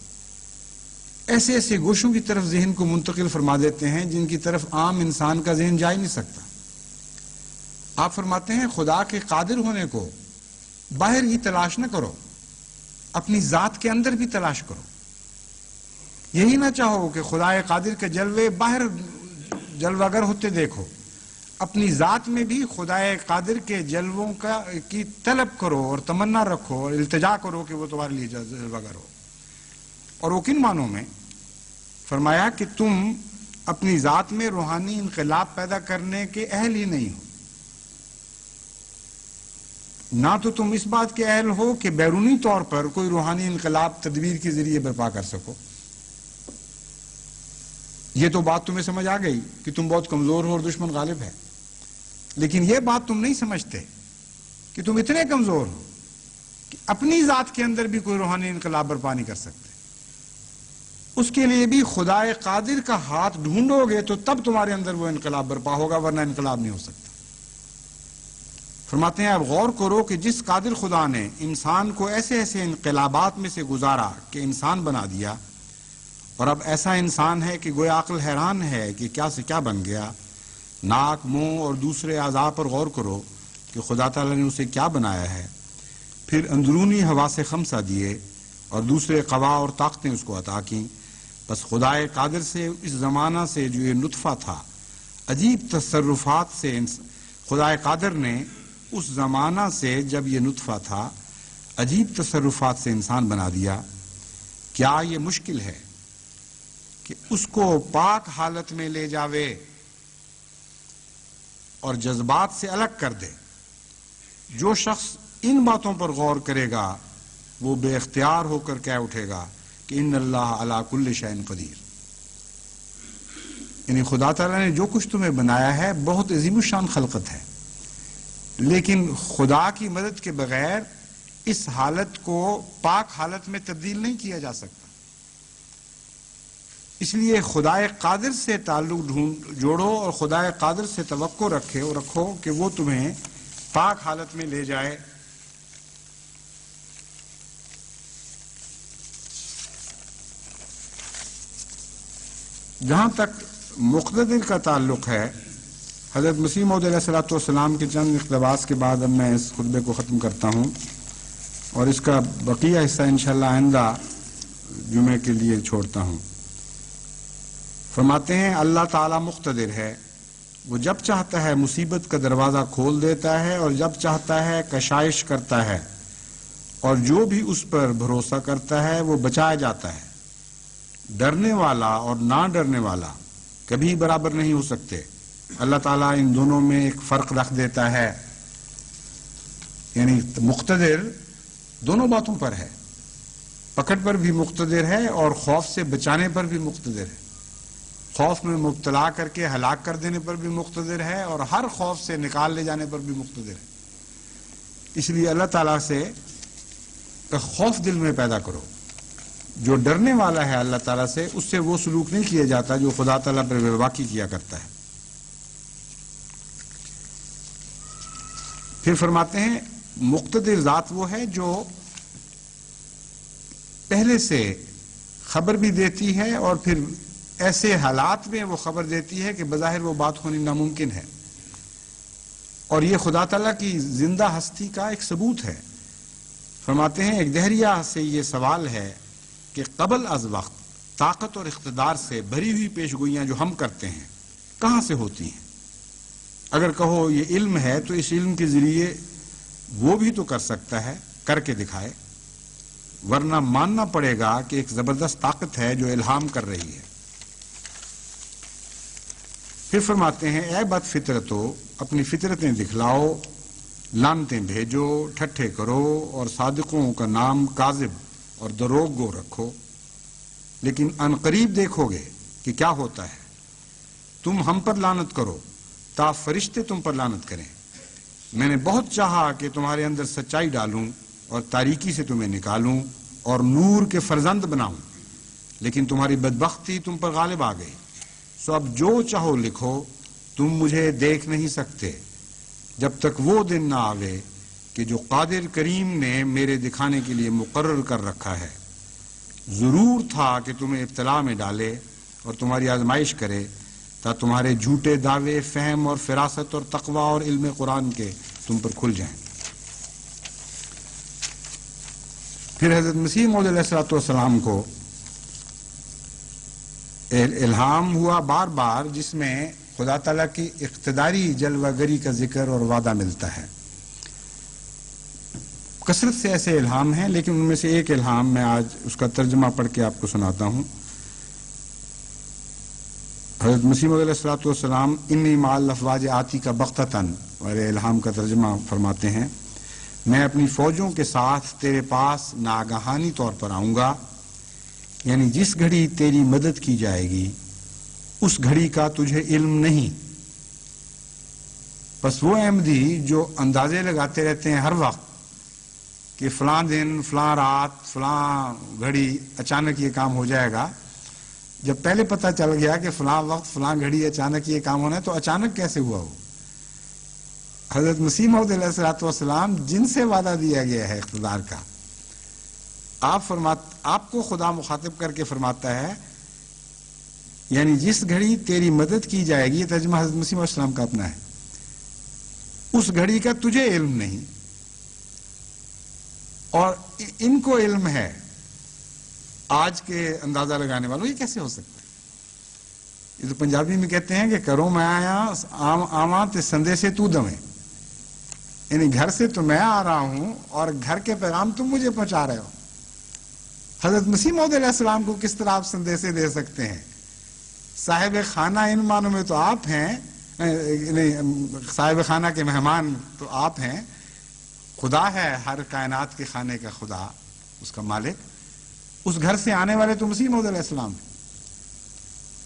Speaker 1: ایسے ایسے گوشوں کی طرف ذہن کو منتقل فرما دیتے ہیں جن کی طرف عام انسان کا ذہن جا ہی نہیں سکتا۔ آپ فرماتے ہیں خدا کے قادر ہونے کو باہر ہی تلاش نہ کرو، اپنی ذات کے اندر بھی تلاش کرو۔ یہی نہ چاہو کہ خدا قادر کے جلوے باہر جلوہ گر ہوتے دیکھو، اپنی ذات میں بھی خدا قادر کے جلووں کی طلب کرو اور تمنا رکھو اور التجا کرو کہ وہ تمہارے لیے جلوہ گر ہو۔ اور وہ کن معنوں میں؟ فرمایا کہ تم اپنی ذات میں روحانی انقلاب پیدا کرنے کے اہل ہی نہیں ہو، نہ تو تم اس بات کے اہل ہو کہ بیرونی طور پر کوئی روحانی انقلاب تدبیر کے ذریعے برپا کر سکو۔ یہ تو بات تمہیں سمجھ آ گئی کہ تم بہت کمزور ہو اور دشمن غالب ہے، لیکن یہ بات تم نہیں سمجھتے کہ تم اتنے کمزور ہو کہ اپنی ذات کے اندر بھی کوئی روحانی انقلاب برپا نہیں کر سکتے۔ اس کے لیے بھی خدا قادر کا ہاتھ ڈھونڈو گے تو تب تمہارے اندر وہ انقلاب برپا ہوگا، ورنہ انقلاب نہیں ہو سکتا۔ فرماتے ہیں اب غور کرو کہ جس قادر خدا نے انسان کو ایسے ایسے انقلابات میں سے گزارا کہ انسان بنا دیا، اور اب ایسا انسان ہے کہ گویا عقل حیران ہے کہ کیا سے کیا بن گیا۔ ناک، منہ اور دوسرے اعضاء پر غور کرو کہ خدا تعالیٰ نے اسے کیا بنایا ہے، پھر اندرونی حواس خمسہ دیے اور دوسرے قوا اور طاقتیں اس کو عطا کیں۔ بس خدائے قادر سے اس زمانہ سے جو یہ نطفہ تھا، عجیب تصرفات سے خدائے قادر نے اس زمانہ سے جب یہ نطفہ تھا عجیب تصرفات سے انسان بنا دیا۔ کیا یہ مشکل ہے کہ اس کو پاک حالت میں لے جاوے اور جذبات سے الگ کر دے؟ جو شخص ان باتوں پر غور کرے گا وہ بے اختیار ہو کر کہہ اٹھے گا کہ ان اللہ علی کل شیء قدیر، یعنی خدا تعالیٰ نے جو کچھ تمہیں بنایا ہے بہت عظیم الشان خلقت ہے، لیکن خدا کی مدد کے بغیر اس حالت کو پاک حالت میں تبدیل نہیں کیا جا سکتا۔ اس لیے خدائے قادر سے تعلق جوڑو اور خدائے قادر سے توقع رکھو کہ وہ تمہیں پاک حالت میں لے جائے۔ جہاں تک مقتدر کا تعلق ہے، حضرت مسیح موعود علیہ الصلوۃ والسلام کے چند اقتباس کے بعد اب میں اس خطبے کو ختم کرتا ہوں، اور اس کا بقیہ حصہ انشاءاللہ آئندہ جمعے کے لیے چھوڑتا ہوں۔ فرماتے ہیں اللہ تعالیٰ مقتدر ہے، وہ جب چاہتا ہے مصیبت کا دروازہ کھول دیتا ہے اور جب چاہتا ہے کشائش کرتا ہے، اور جو بھی اس پر بھروسہ کرتا ہے وہ بچایا جاتا ہے۔ ڈرنے والا اور نہ ڈرنے والا کبھی برابر نہیں ہو سکتے۔ اللہ تعالیٰ ان دونوں میں ایک فرق رکھ دیتا ہے، یعنی مقتدر دونوں باتوں پر ہے، پکڑ پر بھی مقتدر ہے اور خوف سے بچانے پر بھی مقتدر ہے، خوف میں مبتلا کر کے ہلاک کر دینے پر بھی مقتدر ہے اور ہر خوف سے نکال لے جانے پر بھی مقتدر ہے۔ اس لیے اللہ تعالیٰ سے خوف دل میں پیدا کرو۔ جو ڈرنے والا ہے اللہ تعالیٰ سے، اس سے وہ سلوک نہیں کیا جاتا جو خدا تعالیٰ پر بے کیا کرتا ہے۔ پھر فرماتے ہیں مقتدر ذات وہ ہے جو پہلے سے خبر بھی دیتی ہے اور پھر ایسے حالات میں وہ خبر دیتی ہے کہ بظاہر وہ بات ہونی ناممکن ہے۔ اور یہ خدا تعالیٰ کی زندہ ہستی کا ایک ثبوت ہے۔ فرماتے ہیں ایک دہریہ سے یہ سوال ہے کہ قبل از وقت طاقت اور اقتدار سے بھری ہوئی پیشگوئیاں جو ہم کرتے ہیں کہاں سے ہوتی ہیں؟ اگر کہو یہ علم ہے تو اس علم کے ذریعے وہ بھی تو کر سکتا ہے، کر کے دکھائے، ورنہ ماننا پڑے گا کہ ایک زبردست طاقت ہے جو الہام کر رہی ہے۔ پھر فرماتے ہیں اے بد فطرتو، اپنی فطرتیں دکھلاؤ، لانتیں بھیجو، ٹھٹھے کرو اور صادقوں کا نام کاذب اور دروغ گو رکھو، لیکن ان قریب دیکھو گے کہ کیا ہوتا ہے۔ تم ہم پر لعنت کرو تا فرشتے تم پر لعنت کریں۔ میں نے بہت چاہا کہ تمہارے اندر سچائی ڈالوں اور تاریکی سے تمہیں نکالوں اور نور کے فرزند بناؤں، لیکن تمہاری بدبختی تم پر غالب آ گئی۔ سو اب جو چاہو لکھو، تم مجھے دیکھ نہیں سکتے جب تک وہ دن نہ آوے کہ جو قادر کریم نے میرے دکھانے کے لیے مقرر کر رکھا ہے۔ ضرور تھا کہ تمہیں ابتلا میں ڈالے اور تمہاری آزمائش کرے تا تمہارے جھوٹے دعوے فہم اور فراست اور تقوی اور علم قرآن کے تم پر کھل جائیں۔ پھر حضرت مسیح موعود علیہ السلام کو الہام ہوا بار بار، جس میں خدا تعالیٰ کی اقتداری جلوہ گری کا ذکر اور وعدہ ملتا ہے۔ کثرت سے ایسے الہام ہیں، لیکن ان میں سے ایک الہام میں آج اس کا ترجمہ پڑھ کے آپ کو سناتا ہوں۔ حضرت مسیح موعود علیہ السلام انی مع الافواج آتی کا بغتتاً والے الہام کا ترجمہ فرماتے ہیں، میں اپنی فوجوں کے ساتھ تیرے پاس ناگہانی طور پر آؤں گا، یعنی جس گھڑی تیری مدد کی جائے گی اس گھڑی کا تجھے علم نہیں۔ بس وہ احمدی جو اندازے لگاتے رہتے ہیں ہر وقت کہ فلاں دن، فلاں رات، فلاں گھڑی اچانک یہ کام ہو جائے گا، جب پہلے پتہ چل گیا کہ فلاں وقت فلاں گھڑی اچانک یہ کام ہونا ہے تو اچانک کیسے ہوا ہو؟ حضرت مسیح موعود علیہ السلام جن سے وعدہ دیا گیا ہے اقتدار کا، آپ کو خدا مخاطب کر کے فرماتا ہے، یعنی جس گھڑی تیری مدد کی جائے گی، یہ ترجمہ حضرت مسیح علیہ السلام کا اپنا ہے، اس گھڑی کا تجھے علم نہیں، اور ان کو علم ہے۔ آج کے اندازہ لگانے والوں یہ کیسے ہو سکتا ہے؟ یہ تو پنجابی میں کہتے ہیں کہ کروں میں آیا آواں تے سندے سے تو دویں، یعنی گھر سے تو میں آ رہا ہوں اور گھر کے پیغام تم مجھے پہنچا رہے ہو۔ حضرت مسیح موعود علیہ السلام کو کس طرح آپ سندیسے دے سکتے ہیں؟ صاحب خانہ ان معنوں میں تو آپ ہیں، صاحب خانہ کے مہمان تو آپ ہیں، خدا ہے ہر کائنات کے خانے کا خدا، اس کا مالک، اس گھر سے آنے والے تو مسیح موعود علیہ السلام ہیں،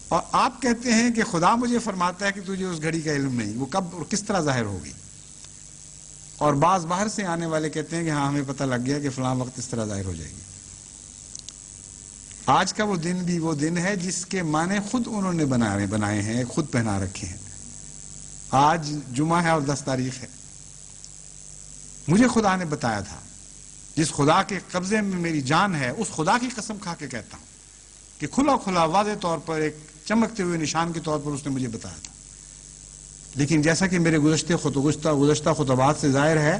Speaker 1: اور آپ کہتے ہیں کہ خدا مجھے فرماتا ہے کہ تجھے اس گھڑی کا علم نہیں، وہ کب اور کس طرح ظاہر ہوگی؟ اور بعض باہر سے آنے والے کہتے ہیں کہ ہاں ہمیں پتہ لگ گیا کہ فلاں وقت اس طرح ظاہر ہو جائے گی۔ آج کا وہ دن بھی وہ دن ہے جس کے معنی خود انہوں نے بنائے ہیں، خود پہنا رکھے ہیں۔ آج جمعہ ہے اور 10 تاریخ ہے۔ مجھے خدا نے بتایا تھا، جس خدا کے قبضے میں میری جان ہے، اس خدا کی قسم کھا کے کہتا ہوں کہ کھلا کھلا واضح طور پر ایک چمکتے ہوئے نشان کے طور پر اس نے مجھے بتایا تھا، لیکن جیسا کہ میرے گزشتہ خطبات سے ظاہر ہے،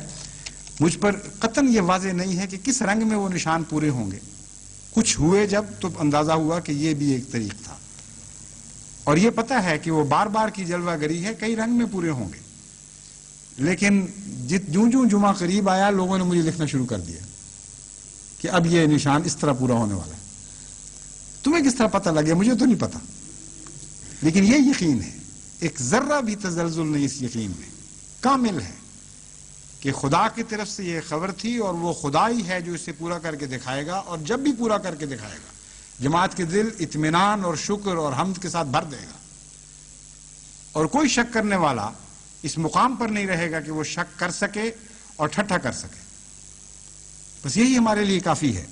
Speaker 1: مجھ پر قطعاً یہ واضح نہیں ہے کہ کس رنگ میں وہ نشان پورے ہوں گے۔ کچھ ہوئے جب تو اندازہ ہوا کہ یہ بھی ایک طریق تھا، اور یہ پتہ ہے کہ وہ بار بار کی جلوہ گری ہے، کئی رنگ میں پورے ہوں گے، لیکن جوں جمعہ قریب آیا لوگوں نے مجھے لکھنا شروع کر دیا کہ اب یہ نشان اس طرح پورا ہونے والا ہے۔ تمہیں کس طرح پتہ لگے؟ مجھے تو نہیں پتا، لیکن یہ یقین ہے، ایک ذرہ بھی تزلزل نہیں اس یقین میں، کامل ہے کہ خدا کی طرف سے یہ خبر تھی، اور وہ خدا ہی ہے جو اسے پورا کر کے دکھائے گا، اور جب بھی پورا کر کے دکھائے گا جماعت کے دل اطمینان اور شکر اور حمد کے ساتھ بھر دے گا، اور کوئی شک کرنے والا اس مقام پر نہیں رہے گا کہ وہ شک کر سکے اور ٹھٹھا کر سکے۔ بس یہی ہمارے لیے کافی ہے۔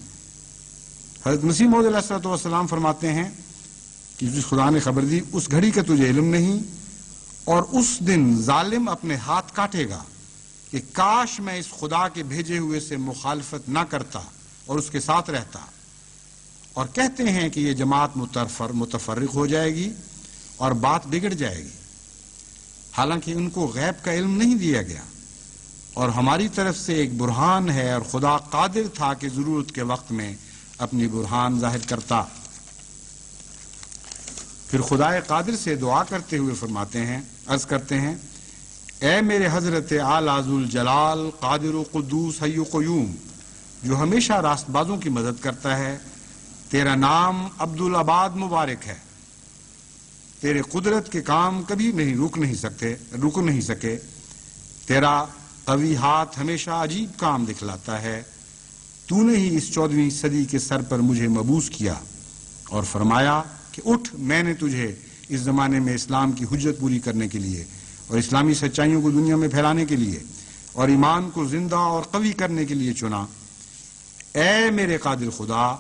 Speaker 1: حضرت مسیح موعود علیہ السلام فرماتے ہیں کہ جس خدا نے خبر دی اس گھڑی کا تجھے علم نہیں، اور اس دن ظالم اپنے ہاتھ کاٹے گا کہ کاش میں اس خدا کے بھیجے ہوئے سے مخالفت نہ کرتا اور اس کے ساتھ رہتا، اور کہتے ہیں کہ یہ جماعت متفرق ہو جائے گی اور بات بگڑ جائے گی۔ حالانکہ ان کو غیب کا علم نہیں دیا گیا، اور ہماری طرف سے ایک برہان ہے، اور خدا قادر تھا کہ ضرورت کے وقت میں اپنی برہان ظاہر کرتا۔ پھر خدا قادر سے دعا کرتے ہوئے فرماتے ہیں، عرض کرتے ہیں، اے میرے حضرت اعلیٰ ذوالجلال قادر و قدوس حی و قیوم، جو ہمیشہ راست بازوں کی مدد کرتا ہے، تیرا نام عبدالعباد مبارک ہے، تیرے قدرت کے کام کبھی رک نہیں سکے، تیرا قوی ہاتھ ہمیشہ عجیب کام دکھلاتا ہے۔ تو نے ہی اس 14ویں صدی کے سر پر مجھے مبعوث کیا اور فرمایا کہ اٹھ، میں نے تجھے اس زمانے میں اسلام کی حجت پوری کرنے کے لیے اور اسلامی سچائیوں کو دنیا میں پھیلانے کے لیے اور ایمان کو زندہ اور قوی کرنے کے لیے چنا۔ اے میرے قادر خدا،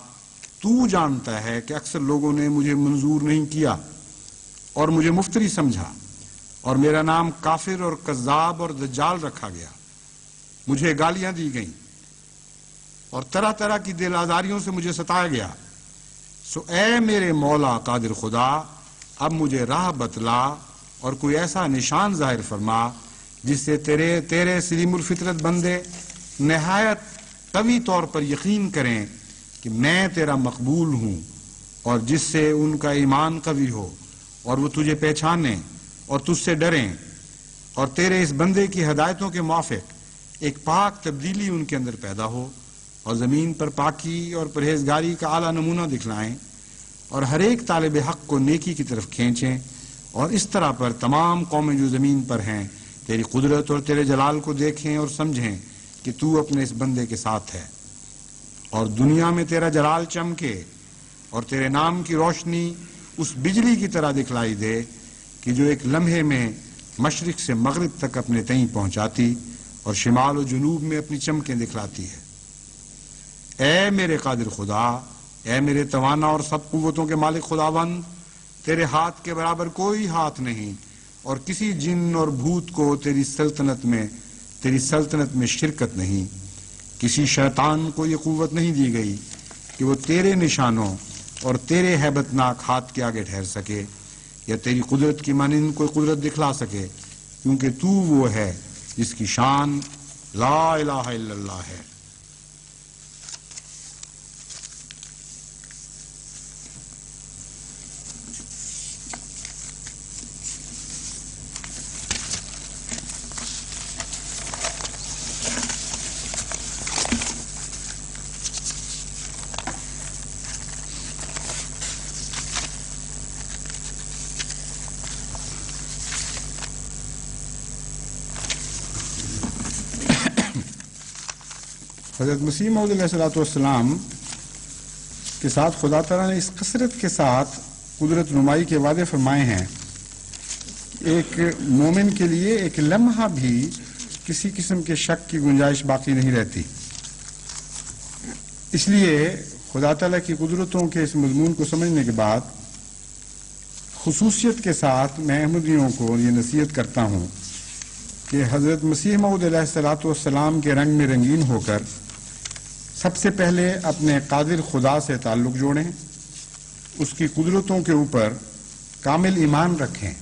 Speaker 1: تو جانتا ہے کہ اکثر لوگوں نے مجھے منظور نہیں کیا اور مجھے مفتری سمجھا، اور میرا نام کافر اور کذاب اور دجال رکھا گیا، مجھے گالیاں دی گئیں اور طرح طرح کی دل آزاریوں سے مجھے ستایا گیا۔ سو اے میرے مولا قادر خدا، اب مجھے راہ بتلا اور کوئی ایسا نشان ظاہر فرما جس سے تیرے سلیم الفطرت بندے نہایت قوی طور پر یقین کریں کہ میں تیرا مقبول ہوں، اور جس سے ان کا ایمان قوی ہو اور وہ تجھے پہچانیں اور تجھ سے ڈریں، اور تیرے اس بندے کی ہدایتوں کے موافق ایک پاک تبدیلی ان کے اندر پیدا ہو، اور زمین پر پاکی اور پرہیزگاری کا اعلیٰ نمونہ دکھلائیں، اور ہر ایک طالب حق کو نیکی کی طرف کھینچیں، اور اس طرح پر تمام قومیں جو زمین پر ہیں تیری قدرت اور تیرے جلال کو دیکھیں اور سمجھیں کہ تو اپنے اس بندے کے ساتھ ہے، اور دنیا میں تیرا جلال چمکے اور تیرے نام کی روشنی اس بجلی کی طرح دکھلائی دے کہ جو ایک لمحے میں مشرق سے مغرب تک اپنے تئیں پہنچاتی اور شمال و جنوب میں اپنی چمکیں دکھلاتی ہے۔ اے میرے قادر خدا، اے میرے توانا اور سب قوتوں کے مالک خداوند، تیرے ہاتھ کے برابر کوئی ہاتھ نہیں، اور کسی جن اور بھوت کو تیری سلطنت میں شرکت نہیں۔ کسی شیطان کو یہ قوت نہیں دی گئی کہ وہ تیرے نشانوں اور تیرے ہیبت ناک ہاتھ کے آگے ٹھہر سکے یا تیری قدرت کی مانند کوئی قدرت دکھلا سکے، کیونکہ تو وہ ہے جس کی شان لا الہ الا اللہ ہے۔ حضرت مسیح موعود علیہ الصلوۃ والسلام کے ساتھ خدا تعالیٰ نے اس کثرت کے ساتھ قدرت نمائی کے وعدے فرمائے ہیں، ایک مومن کے لیے ایک لمحہ بھی کسی قسم کے شک کی گنجائش باقی نہیں رہتی۔ اس لیے خدا تعالیٰ کی قدرتوں کے اس مضمون کو سمجھنے کے بعد خصوصیت کے ساتھ میں احمدیوں کو یہ نصیحت کرتا ہوں کہ حضرت مسیح موعود علیہ الصلوۃ والسلام کے رنگ میں رنگین ہو کر سب سے پہلے اپنے قادر خدا سے تعلق جوڑیں، اس کی قدرتوں کے اوپر کامل ایمان رکھیں،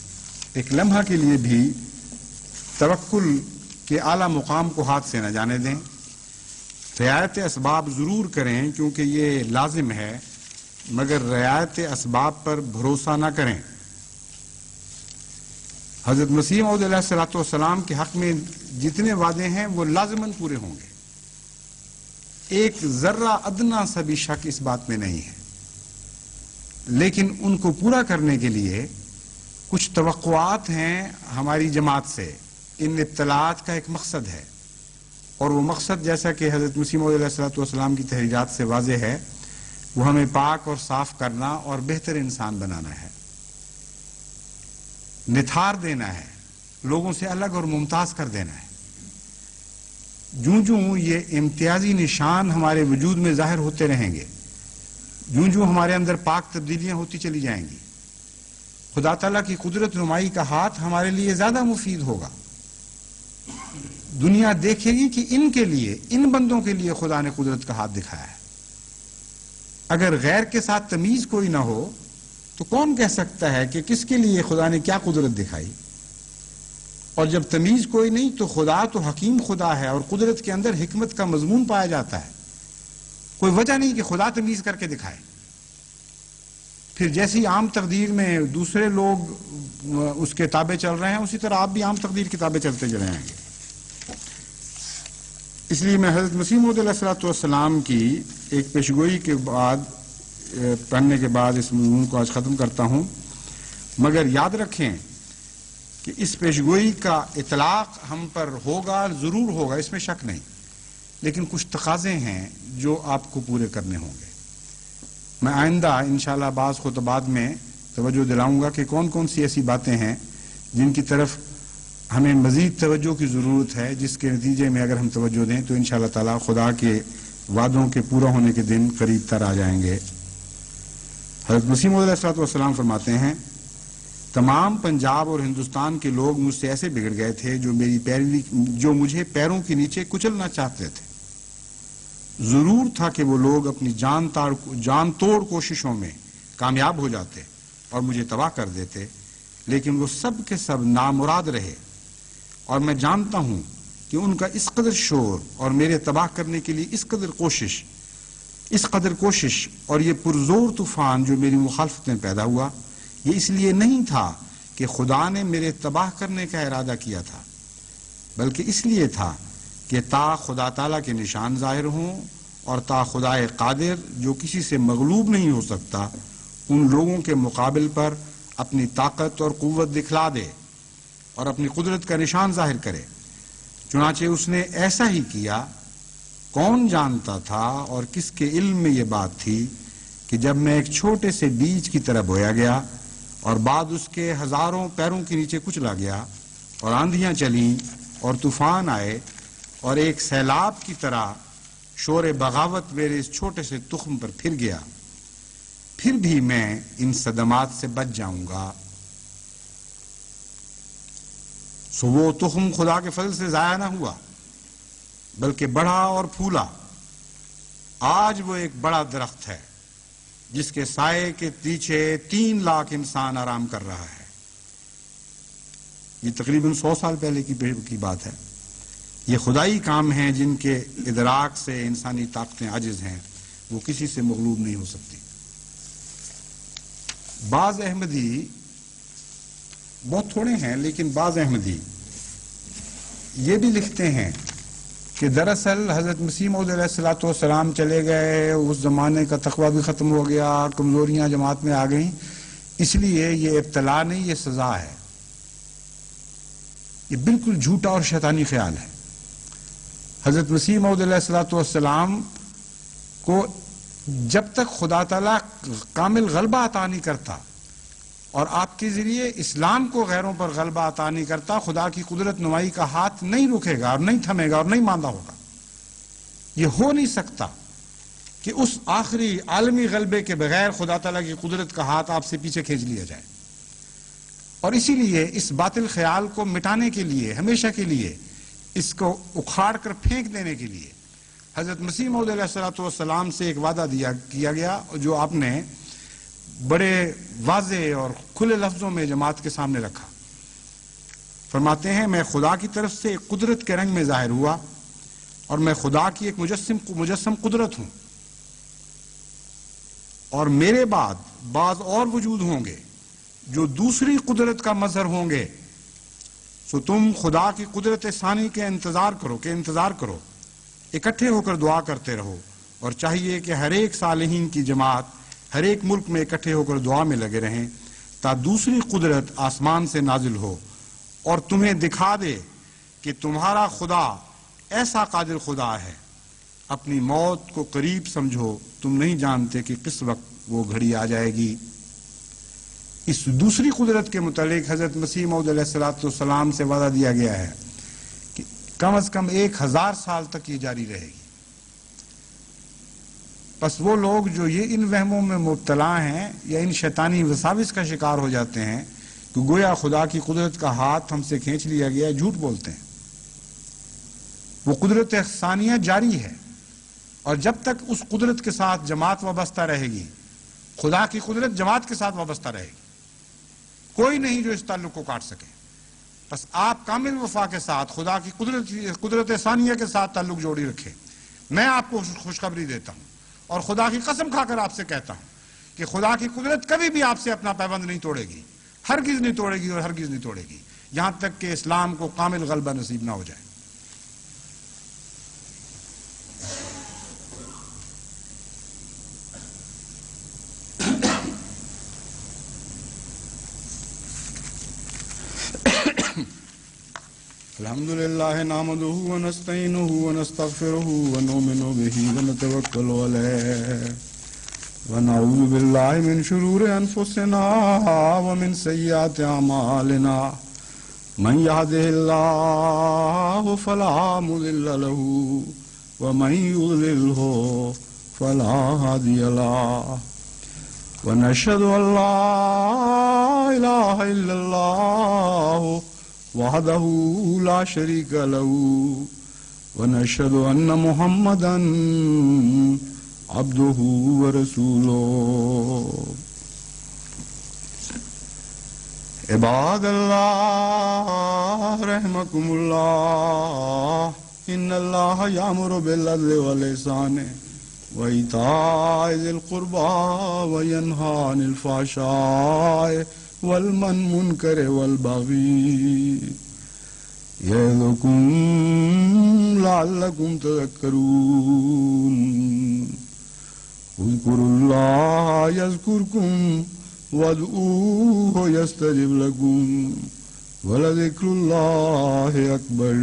Speaker 1: ایک لمحہ کے لیے بھی توکل کے اعلیٰ مقام کو ہاتھ سے نہ جانے دیں، رعایت اسباب ضرور کریں کیونکہ یہ لازم ہے، مگر رعایت اسباب پر بھروسہ نہ کریں۔ حضرت مسیح موعود علیہ الصلوۃ والسلام کے حق میں جتنے وعدے ہیں وہ لازماً پورے ہوں گے، ایک ذرہ ادنا سا بھی شک اس بات میں نہیں ہے، لیکن ان کو پورا کرنے کے لیے کچھ توقعات ہیں ہماری جماعت سے۔ ان اطلاعات کا ایک مقصد ہے، اور وہ مقصد جیسا کہ حضرت مسیح موعود علیہ الصلوۃ والسلام کی تحریرات سے واضح ہے، وہ ہمیں پاک اور صاف کرنا اور بہتر انسان بنانا ہے، نتھار دینا ہے، لوگوں سے الگ اور ممتاز کر دینا ہے۔ جوں یہ امتیازی نشان ہمارے وجود میں ظاہر ہوتے رہیں گے، جوں ہمارے اندر پاک تبدیلیاں ہوتی چلی جائیں گی، خدا تعالیٰ کی قدرت نمائی کا ہاتھ ہمارے لیے زیادہ مفید ہوگا۔ دنیا دیکھے گی کہ ان کے لیے، ان بندوں کے لیے خدا نے قدرت کا ہاتھ دکھایا ہے۔ اگر غیر کے ساتھ تمیز کوئی نہ ہو تو کون کہہ سکتا ہے کہ کس کے لیے خدا نے کیا قدرت دکھائی؟ اور جب تمیز کوئی نہیں تو خدا تو حکیم خدا ہے، اور قدرت کے اندر حکمت کا مضمون پایا جاتا ہے. کوئی وجہ نہیں کہ خدا تمیز کر کے دکھائے. پھر جیسی عام تقدیر میں دوسرے لوگ اس کے تابع چل رہے ہیں، اسی طرح آپ بھی عام تقدیر کے تابع چلتے چلے آئیں گے. اس لیے میں حضرت مسیح موعود علیہ السلام کی ایک پیشگوئی کے بعد پڑھنے کے بعد اس مضمون کو آج ختم کرتا ہوں. مگر یاد رکھیں کہ اس پیشگوئی کا اطلاق ہم پر ہوگا، ضرور ہوگا، اس میں شک نہیں، لیکن کچھ تقاضے ہیں جو آپ کو پورے کرنے ہوں گے. میں آئندہ انشاءاللہ بعض خطبات میں توجہ دلاؤں گا کہ کون کون سی ایسی باتیں ہیں جن کی طرف ہمیں مزید توجہ کی ضرورت ہے، جس کے نتیجے میں اگر ہم توجہ دیں تو انشاءاللہ تعالی خدا کے وعدوں کے پورا ہونے کے دن قریب تر آ جائیں گے. حضرت مسیح موعود علیہ السلام فرماتے ہیں، تمام پنجاب اور ہندوستان کے لوگ مجھ سے ایسے بگڑ گئے تھے جو مجھے پیروں کے نیچے کچلنا چاہتے تھے. ضرور تھا کہ وہ لوگ اپنی جان توڑ کوششوں میں کامیاب ہو جاتے اور مجھے تباہ کر دیتے، لیکن وہ سب کے سب نامراد رہے. اور میں جانتا ہوں کہ ان کا اس قدر شور اور میرے تباہ کرنے کے لیے اس قدر کوشش اور یہ پرزور طوفان جو میری مخالفت میں پیدا ہوا، یہ اس لیے نہیں تھا کہ خدا نے میرے تباہ کرنے کا ارادہ کیا تھا، بلکہ اس لیے تھا کہ تا خدا تعالیٰ کے نشان ظاہر ہوں اور تا خدا قادر جو کسی سے مغلوب نہیں ہو سکتا ان لوگوں کے مقابل پر اپنی طاقت اور قوت دکھلا دے اور اپنی قدرت کا نشان ظاہر کرے. چنانچہ اس نے ایسا ہی کیا. کون جانتا تھا اور کس کے علم میں یہ بات تھی کہ جب میں ایک چھوٹے سے بیج کی طرح بویا گیا اور بعد اس کے ہزاروں پیروں کے نیچے کچلا گیا اور آندھیاں چلیں اور طوفان آئے اور ایک سیلاب کی طرح شور بغاوت میرے اس چھوٹے سے تخم پر پھر گیا، پھر بھی میں ان صدمات سے بچ جاؤں گا. سو وہ تخم خدا کے فضل سے ضائع نہ ہوا بلکہ بڑھا اور پھولا. آج وہ ایک بڑا درخت ہے جس کے سائے کے پیچھے 3 لاکھ انسان آرام کر رہا ہے. یہ تقریباً 100 سال پہلے کی بات ہے. یہ خدائی کام ہیں جن کے ادراک سے انسانی طاقتیں عاجز ہیں، وہ کسی سے مغلوب نہیں ہو سکتی. بعض احمدی، بہت تھوڑے ہیں لیکن بعض احمدی یہ بھی لکھتے ہیں کہ دراصل حضرت مسیح موعود علیہ السلام چلے گئے، اس زمانے کا تقویٰ بھی ختم ہو گیا، کمزوریاں جماعت میں آ گئیں، اس لیے یہ ابتلا نہیں، یہ سزا ہے. یہ بالکل جھوٹا اور شیطانی خیال ہے. حضرت مسیح موعود علیہ السلام کو جب تک خدا تعالیٰ کامل غلبہ عطا نہیں کرتا اور آپ کے ذریعے اسلام کو غیروں پر غلبہ عطا نہیں کرتا، خدا کی قدرت نمائی کا ہاتھ نہیں رکے گا اور نہیں تھمے گا اور نہیں ماندہ ہوگا. یہ ہو نہیں سکتا کہ اس آخری عالمی غلبے کے بغیر خدا تعالیٰ کی قدرت کا ہاتھ آپ سے پیچھے کھینچ لیا جائے. اور اسی لیے اس باطل خیال کو مٹانے کے لیے، ہمیشہ کے لیے اس کو اکھاڑ کر پھینک دینے کے لیے حضرت مسیح موعود علیہ السلام سے ایک وعدہ کیا گیا جو آپ نے بڑے واضح اور کھلے لفظوں میں جماعت کے سامنے رکھا. فرماتے ہیں، میں خدا کی طرف سے ایک قدرت کے رنگ میں ظاہر ہوا اور میں خدا کی ایک مجسم قدرت ہوں، اور میرے بعد بعض اور وجود ہوں گے جو دوسری قدرت کا مظہر ہوں گے. سو تم خدا کی قدرت ثانی کے انتظار کرو، اکٹھے ہو کر دعا کرتے رہو، اور چاہیے کہ ہر ایک صالحین کی جماعت ہر ایک ملک میں اکٹھے ہو کر دعا میں لگے رہیں تا دوسری قدرت آسمان سے نازل ہو اور تمہیں دکھا دے کہ تمہارا خدا ایسا قادر خدا ہے. اپنی موت کو قریب سمجھو، تم نہیں جانتے کہ کس وقت وہ گھڑی آ جائے گی. اس دوسری قدرت کے متعلق حضرت مسیح موعود علیہ السلام سے وعدہ دیا گیا ہے کہ کم از کم 1000 سال تک یہ جاری رہے گی. بس وہ لوگ جو یہ ان وہموں میں مبتلا ہیں یا ان شیطانی وساوس کا شکار ہو جاتے ہیں کہ گویا خدا کی قدرت کا ہاتھ ہم سے کھینچ لیا گیا ہے، جھوٹ بولتے ہیں. وہ قدرت ثانیہ جاری ہے، اور جب تک اس قدرت کے ساتھ جماعت وابستہ رہے گی، خدا کی قدرت جماعت کے ساتھ وابستہ رہے گی. کوئی نہیں جو اس تعلق کو کاٹ سکے. بس آپ کامل وفا کے ساتھ خدا کی قدرت ثانیہ کے ساتھ تعلق جوڑی رکھیں. میں آپ کو خوشخبری دیتا ہوں اور خدا کی قسم کھا کر آپ سے کہتا ہوں کہ خدا کی قدرت کبھی بھی آپ سے اپنا پیبند نہیں توڑے گی، ہرگز نہیں توڑے گی اور ہرگز نہیں توڑے گی، یہاں تک کہ اسلام کو کامل غلبہ نصیب نہ ہو جائے. الحمد لله نحمده ونستعينه ونستغفره ونؤمن به ونتوكل عليه ونعوذ بالله من شرور أنفسنا ومن سيئات أعمالنا من يهده الله فلا مضل له ومن يضلله فلا هادي له ونشهد أن لا إله إلا الله وحده لا شريك له ونشهد أن محمدا عبده ورسوله. عباد الله رحمكم الله إن الله يأمر بالعدل والإحسان وإيتاء ذي القربى وينهى عن الفحشاء والمنكر والبغي يعظكم لعلكم تذكرون. اذكروا الله يذكركم وادعوه يستجب لكم ولذكر الله أكبر.